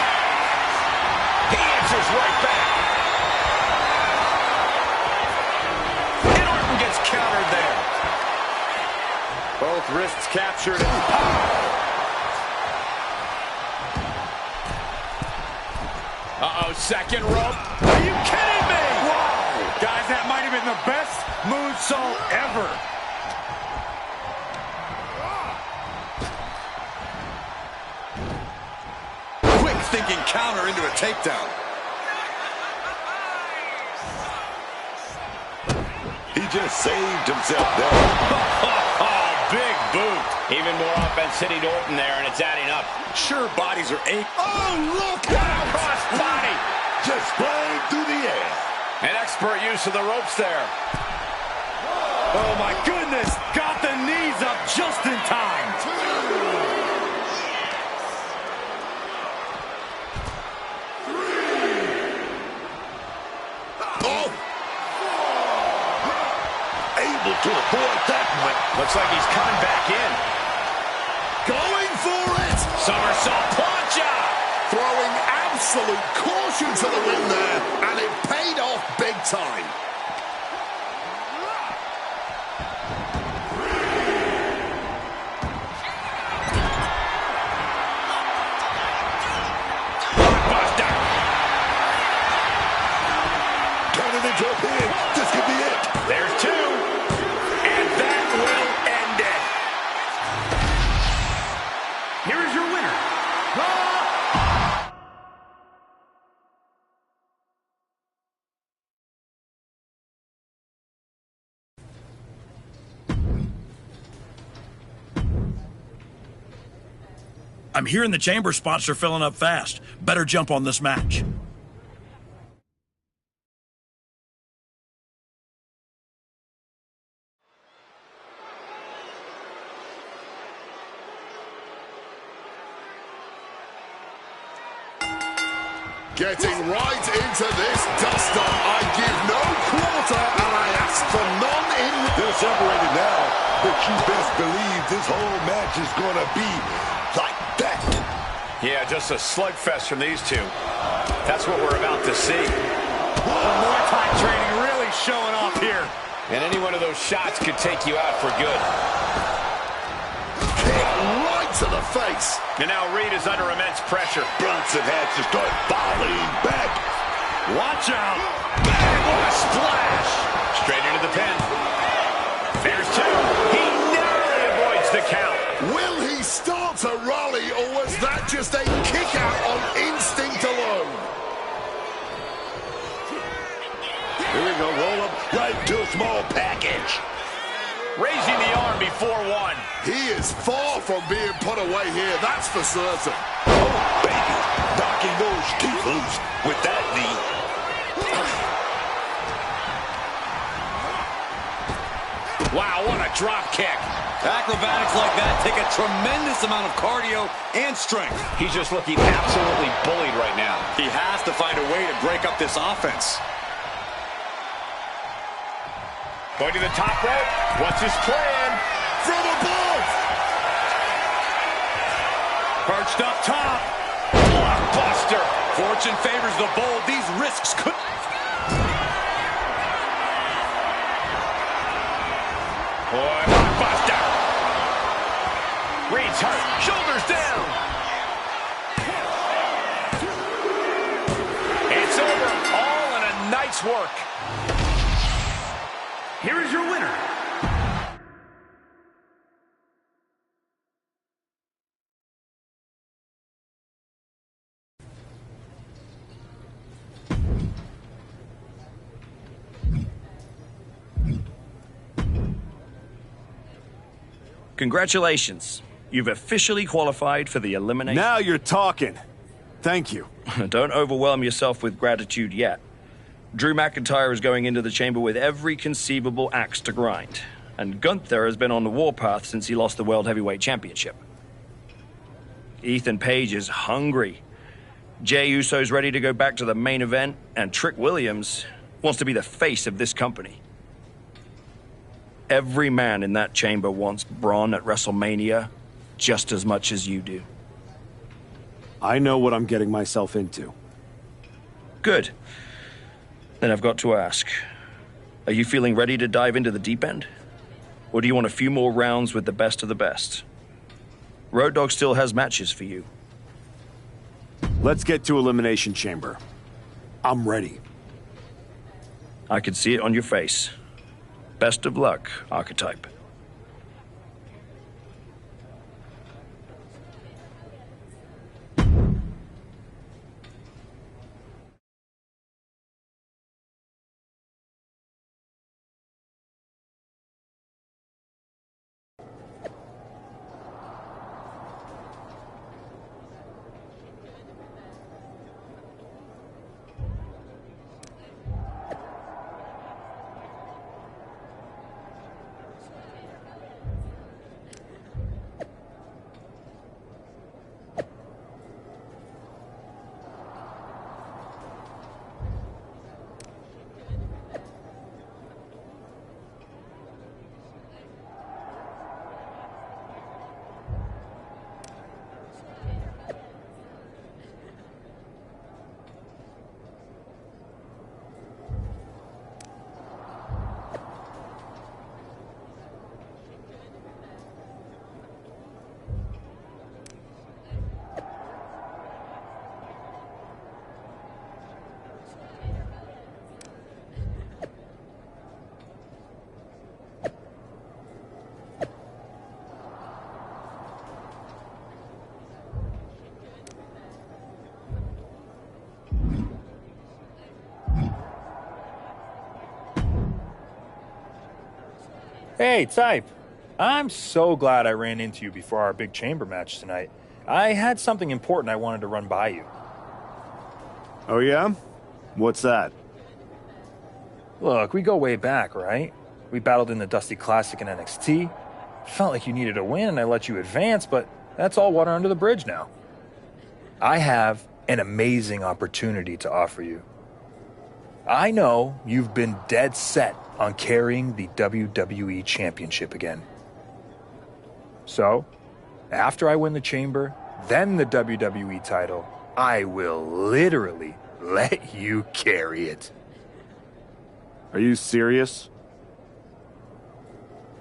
He answers right back. And Orton gets countered there. Both wrists captured. Uh-oh, second rope. Are you kidding me? Wow. Guys, that might have been the best moonsault ever. Quick thinking counter into a takedown. He just saved himself there. Oh, big boot. Even more offense hitting Orton there, and it's adding up. Sure, bodies are aching. Oh, look out! Cross body. Just sprang through the air. An expert use of the ropes there. Oh, my goodness. Got the knees up just in time. Oh! Able to avoid that one. Looks like he's coming back in. Going for it! Somersault plancha! Throwing absolute caution to the wind there, and it paid off big time. Buster! Turn it into a pin. This could be it. There's two. And that will end it. Here is your winner. I'm hearing the chamber spots are filling up fast. Better jump on this match. Getting right into this dust-up. I give no quarter, and I ask for none in... They're separated now, but you best believe this whole match is going to be like that. Yeah, just a slugfest from these two. That's what we're about to see. Muay Thai training really showing off here. And any one of those shots could take you out for good. Kick right to the face. And now Reed is under immense pressure. Brunson has to start volleying back. Watch out. Bang, what a splash. Straight into the pin. There's two. He narrowly avoids the count. Will he start to rally, or was that just a kick out on instinct alone? Here we go, roll up right to a small package. Raising the arm before one. He is far from being put away here, that's for certain. Oh, baby, knocking those teeth loose with that knee. Wow, what a drop kick. Acrobatics like that take a tremendous amount of cardio and strength. He's just looking absolutely bullied right now. He has to find a way to break up this offense. Going to the top rope. What's his plan? From above! Perched up top. Blockbuster. Fortune favors the bold. These risks could... Boy, blockbuster. Reed's hurt. Shoulders down. It's over. All in a night's work. Here is your winner. Congratulations. You've officially qualified for the elimination. Now you're talking. Thank you. Don't overwhelm yourself with gratitude yet. Drew McIntyre is going into the chamber with every conceivable axe to grind. And Gunther has been on the warpath since he lost the World Heavyweight Championship. Ethan Page is hungry. Jey Uso's ready to go back to the main event, and Trick Williams wants to be the face of this company. Every man in that chamber wants Braun at WrestleMania just as much as you do. I know what I'm getting myself into. Good. Then I've got to ask, are you feeling ready to dive into the deep end? Or do you want a few more rounds with the best of the best? Road Dogg still has matches for you. Let's get to Elimination Chamber. I'm ready. I can see it on your face. Best of luck, Archetype. Hey, Type. I'm so glad I ran into you before our big chamber match tonight. I had something important I wanted to run by you. Oh, yeah? What's that? Look, we go way back, right? We battled in the Dusty Classic in NXT. Felt like you needed a win and I let you advance, but that's all water under the bridge now. I have an amazing opportunity to offer you. I know you've been dead set on carrying the WWE Championship again. So, after I win the chamber, then the WWE title, I will literally let you carry it. Are you serious?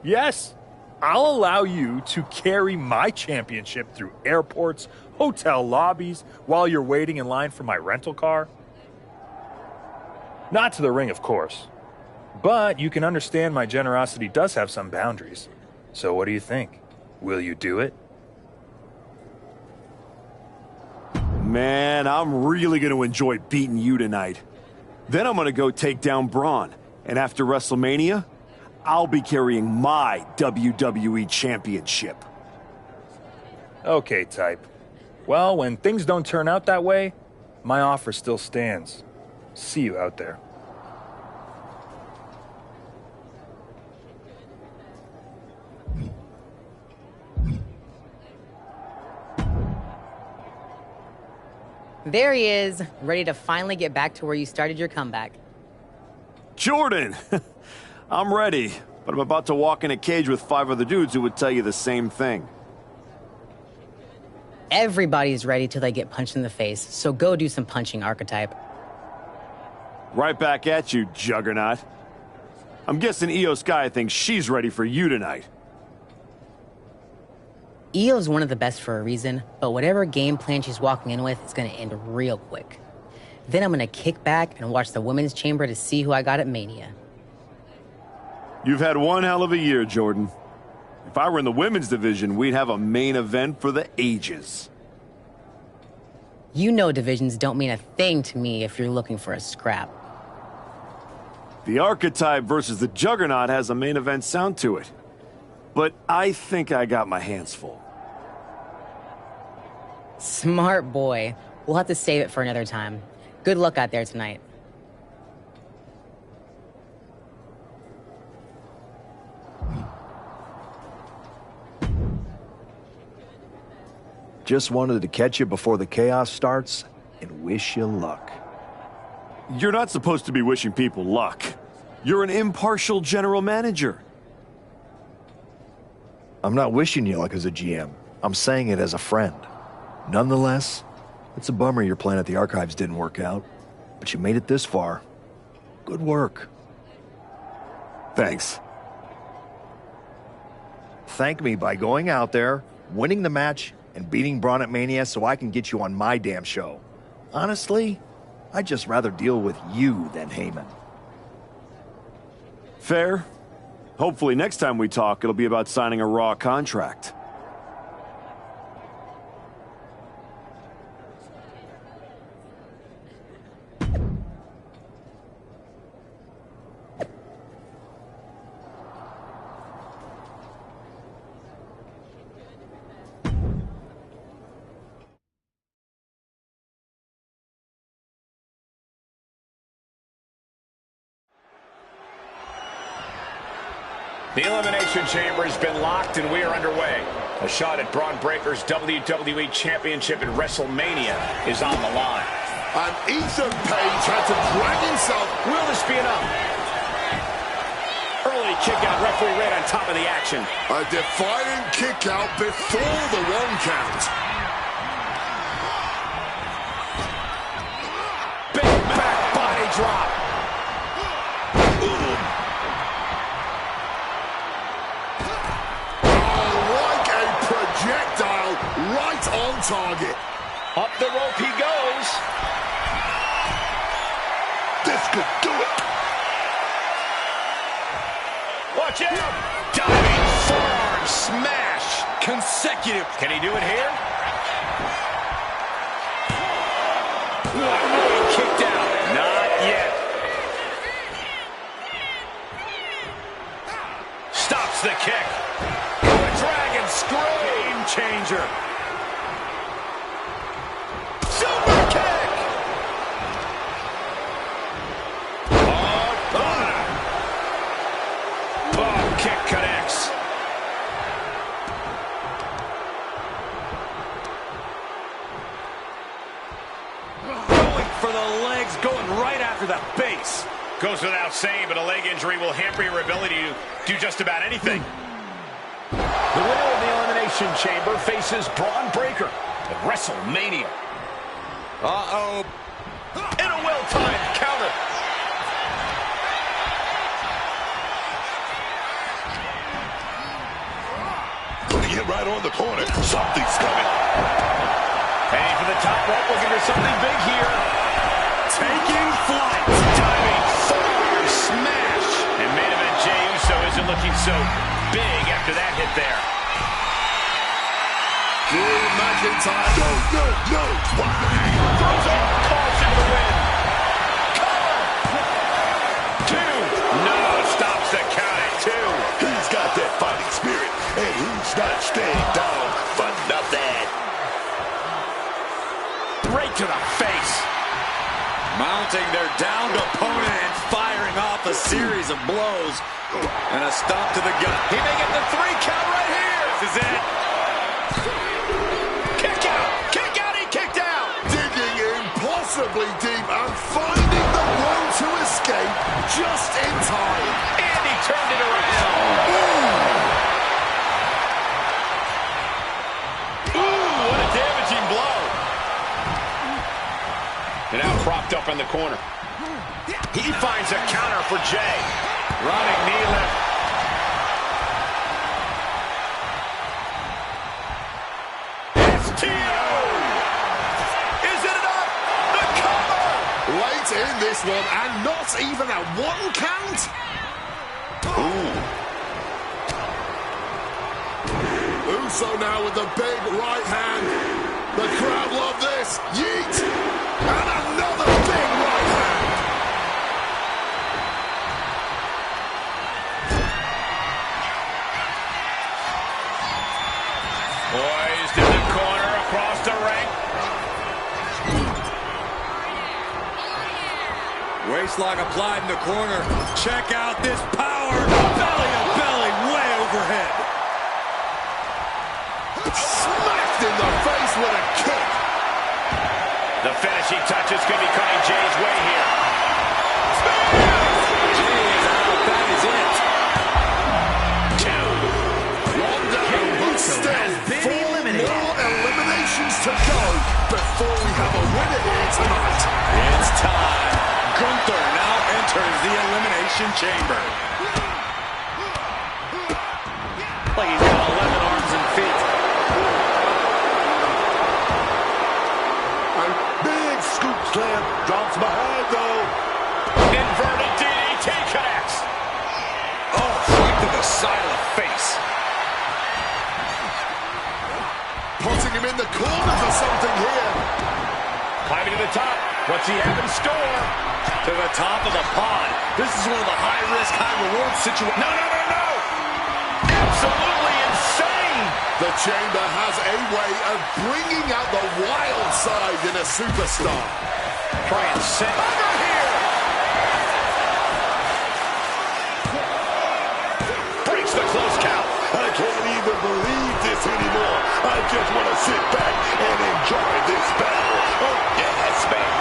Yes, I'll allow you to carry my championship through airports, hotel lobbies, while you're waiting in line for my rental car. Not to the ring, of course. But you can understand my generosity does have some boundaries. So what do you think? Will you do it? Man, I'm really going to enjoy beating you tonight. Then I'm going to go take down Braun. And after WrestleMania, I'll be carrying my WWE Championship. Okay, Type. Well, when things don't turn out that way, my offer still stands. See you out there. There he is, ready to finally get back to where you started your comeback. Jordan! I'm ready, but I'm about to walk in a cage with 5 other dudes who would tell you the same thing. Everybody's ready till they get punched in the face, so go do some punching, Archetype. Right back at you, Juggernaut. I'm guessing Io Sky thinks she's ready for you tonight. Io's one of the best for a reason, but whatever game plan she's walking in with is going to end real quick. Then I'm going to kick back and watch the women's chamber to see who I got at Mania. You've had one hell of a year, Jordan. If I were in the women's division, we'd have a main event for the ages. You know divisions don't mean a thing to me if you're looking for a scrap. The Archetype versus the Juggernaut has a main event sound to it. But I think I got my hands full. Smart boy. We'll have to save it for another time. Good luck out there tonight. Just wanted to catch you before the chaos starts and wish you luck. You're not supposed to be wishing people luck. You're an impartial general manager. I'm not wishing you luck as a GM. I'm saying it as a friend. Nonetheless, it's a bummer your plan at the Archives didn't work out, but you made it this far. Good work. Thanks. Thank me by going out there, winning the match, and beating Braun at Mania so I can get you on my damn show. Honestly, I'd just rather deal with you than Heyman. Fair. Hopefully next time we talk, it'll be about signing a Raw contract. The Elimination Chamber has been locked and we are underway. A shot at Braun Breaker's WWE Championship at WrestleMania is on the line. And Ethan Page had to drag himself. Will this be enough? Early kick out, referee right on top of the action. A defiant kick out before the 1 count. Big back body drop. Projectile right on target. Up the rope he goes. This could do it. Watch out. Diving forearm smash. Consecutive. Can he do it here? He kicked out. Not yet. Stops Blocks the kick. The dragon screw. Game changer. Super kick. Oh, kick connects. Going for the legs, going right after the base. Goes without saying, but a leg injury will hamper your ability to do just about anything. The winner of the Elimination Chamber faces Braun Breaker at WrestleMania. Uh-oh. And a well-timed counter. Putting it right on the corner. Something's coming. Heading for the top rope, looking for something big here. Taking flight. Diving forward smash. And main event Jey Uso isn't looking so big after that hit there. Drew McIntyre. No. Throws off, calls into the win. Cover. 2. No, stops the count at 2. He's got that fighting spirit, and he's not staying down for nothing. Right to the face. Mounting their downed opponent and firing off a series of blows. And a stomp to the gut. He may get the 3 count right here. This is it. Kick out. He kicked out. Digging impossibly deep and finding the road to escape just in time. And he turned it around. Ooh, what a damaging blow. And now propped up in the corner. He finds a counter for Jey. Running knee lift. STO! Is it enough? The cover! Late in this one, and not even a 1 count. Uso now with the big right hand. The crowd love this. Yeet! And another big right hand. Poised in the corner across the ring. Waistlock applied in the corner. Check out this power. Belly to belly, way overhead. Smacked in the face with a kick. The finishing touches could be coming Jey's way here. Jey is out. That is it. 2. But still, 4 more eliminations to go before we have a winner here tonight. It's time. Gunther now enters the Elimination Chamber. Like he's got 11 arms and feet. Big scoop slam. Drops behind, though. Inverted DDT connects. Oh, right to the side of the face. Putting him in the corner for something here. Climbing to the top. What's he have in store? To the top of the pond. This is one of the high-risk, high-reward situations. No. Absolutely insane. The chamber has a way of bringing out the wild side in a superstar. Try and set over here. Breaks the close count. I can't even believe this anymore. I just want to sit back and enjoy this battle. Oh, yes, man.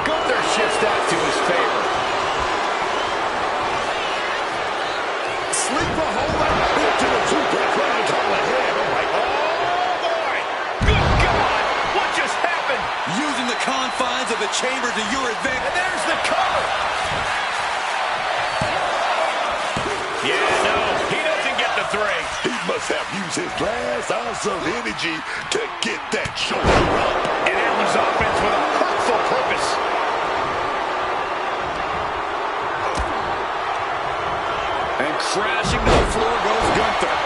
Gunther shifts that to his favor. Sleeper holder Into the super crowd on the head. Oh, my God. Oh, boy. Good God. What just happened? Using the confines of the chamber to your advantage. And there's the cover. Yeah, no, he doesn't get the 3. He must have used his last ounce of energy to get that shoulder up. And Allen's offense with a hurtful purpose. And crashing to the floor goes Gunther.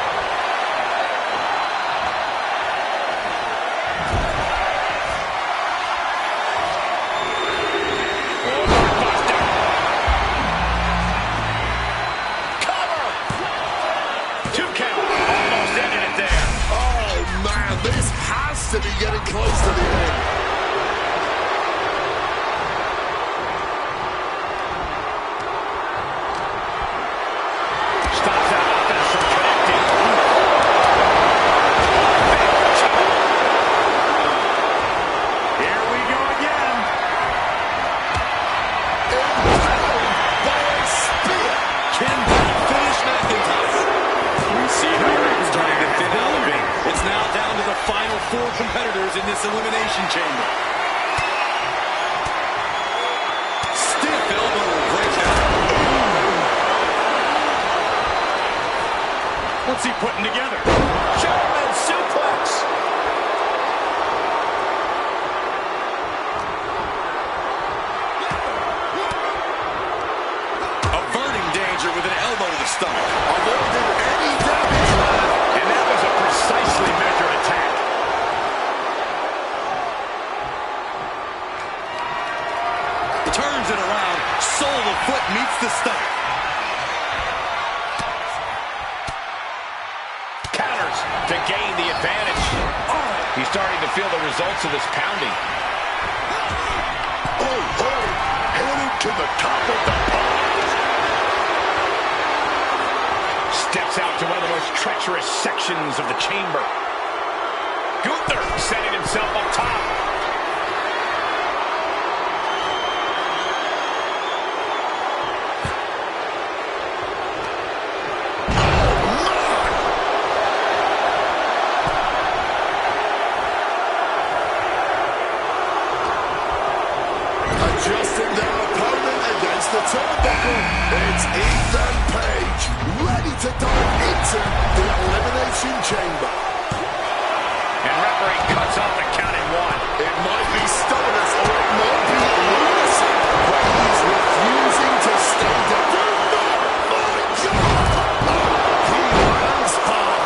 to be getting close to the end. Stops that offense from connecting. Here we go again. By a spear. Can that finish McIntyre? We see how it's starting to thin out a bit. It's now down to the final 4 competitors in this elimination chamber. Stiff elbow breakout. What's he putting together? German suplex. Averting danger with an elbow to the stomach. Avoided any damage. And that was a precisely measured attack. Turns it around. Sole of foot meets the stomach. Counters to gain the advantage. He's starting to feel the results of this pounding. Headed to the top of the pile. Steps out to one of the most treacherous sections of the chamber. Gunther setting himself up top. Adjusting their opponent against the turnbuckle. It's Ethan Page, ready to dive into the Elimination Chamber. And referee cuts off the count at 1. It might be stubbornness or it might be lunacy, but he's refusing to stay down. Oh my God! Oh, he lands hard.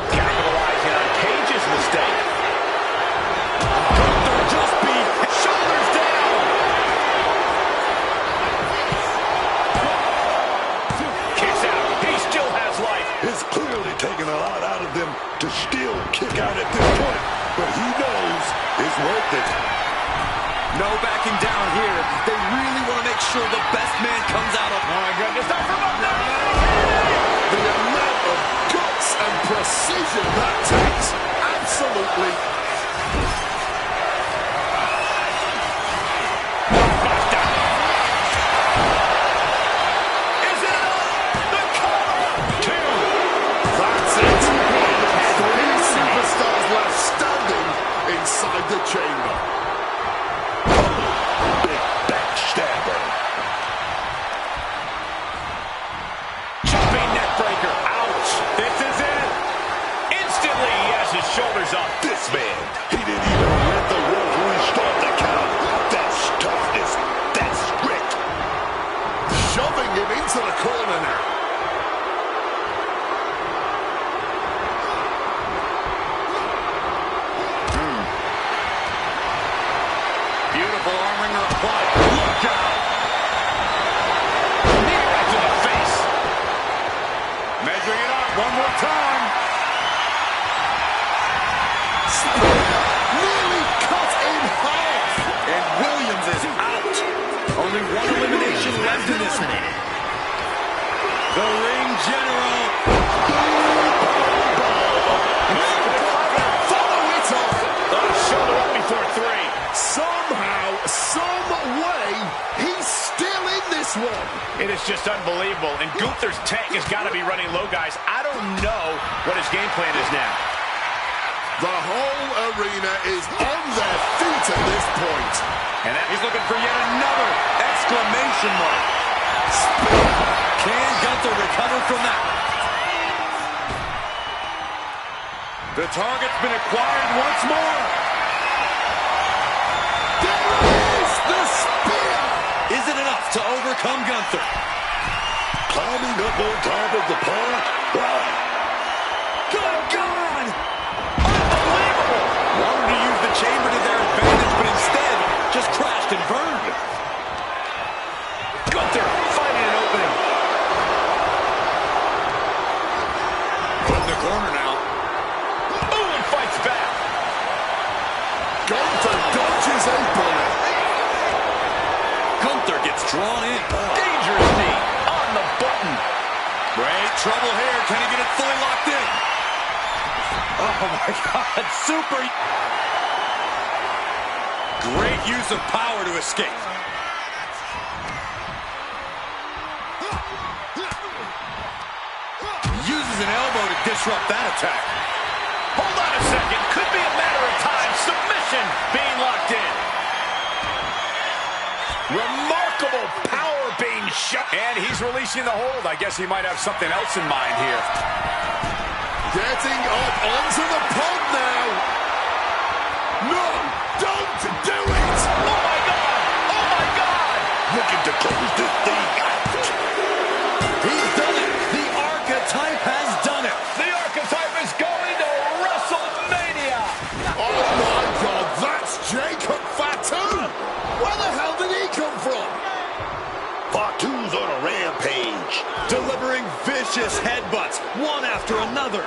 Capitalizing on Page's mistake. Gunther just beat. Shoulders down. Kicks out. He still has life. It's clearly taken a lot out of them to still kick out at this point, but he knows it's worth it. No backing down here. They really want to make sure the best man comes out of... Oh my goodness. Not from up there. The amount of guts and precision that takes, absolutely. Is it enough? The cover. 2. That's it. 3 superstars left standing inside the chamber. Big backstabber. Jumping neck breaker. Ouch. This is it. Instantly, he has his shoulders up. This man, he didn't even let the referee start the count. That's toughness. That's grit. Shoving him into the corner now. Beautiful arm wringer applied. Look out. Knee right to the face. Measuring it up one more time. Nearly cut in half. And Williams is out. Only 1 elimination left in this one. The ring general. Follow it up. Shoulder up before 3. Somehow, some way, he's still in this one. It is just unbelievable. And Gunther's tank has got to be running low, guys. I don't know what his game plan is now. The whole arena is on their feet at this point. And that he's looking for yet another exclamation mark. Can Gunther recover from that? The target's been acquired once more. There is the spear. Is it enough to overcome Gunther? Climbing up on top of the pile. Wow. Good God! Unbelievable! Wanted to use the chamber to their advantage, but instead just crashed and burned. Gunther drawn in. Dangerous knee on the button. Great trouble here. Can he get it fully locked in? Oh, my God. Super. Great use of power to escape. Uses an elbow to disrupt that attack. Hold on a second. Could be a matter of time. Submission being locked in. Remarkable power being shot. And he's releasing the hold. I guess he might have something else in mind here. Getting up onto the pod now. No, don't do it. Oh, my God. Oh, my God. Looking to close this thing out. He's done it. The Archetype has done it. The Archetype is going to WrestleMania. Oh, my God. That's Jacob Fatu. Where the hell did he come from? Fatu's on a rampage. Delivering vicious headbutts, one after another.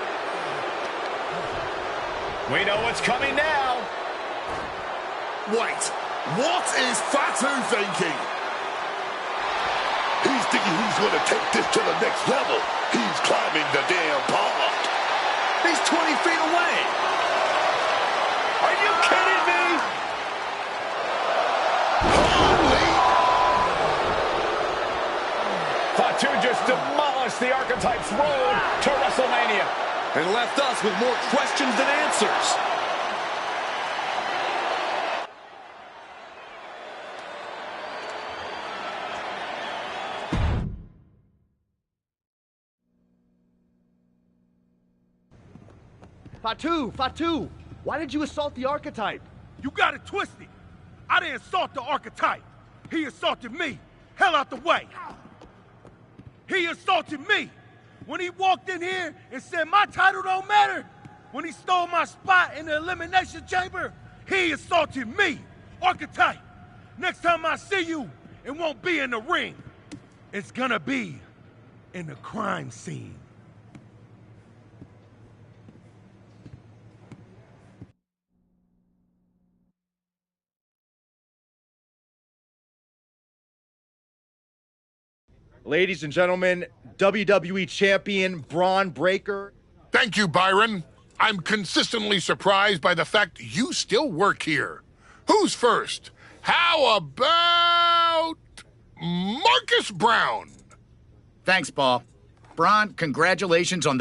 We know what's coming now. Wait, what is Fatu thinking? He's thinking he's going to take this to the next level. He's climbing the damn pod. He's 20 feet away. Are you kidding me? Holy! Fatu just demolished the Archetype's road to WrestleMania. And left us with more questions than answers. Fatu, why did you assault the Archetype? You got it twisted. I didn't assault the Archetype. He assaulted me. Hell out the way. He assaulted me. When he walked in here and said my title don't matter. When he stole my spot in the Elimination Chamber, he assaulted me. Archetype, next time I see you, it won't be in the ring. It's gonna be in the crime scene. Ladies and gentlemen, WWE Champion Braun Breaker. Thank you, Byron. I'm consistently surprised by the fact you still work here. Who's first? How about Marcus Brown? Thanks, Paul. Braun, congratulations on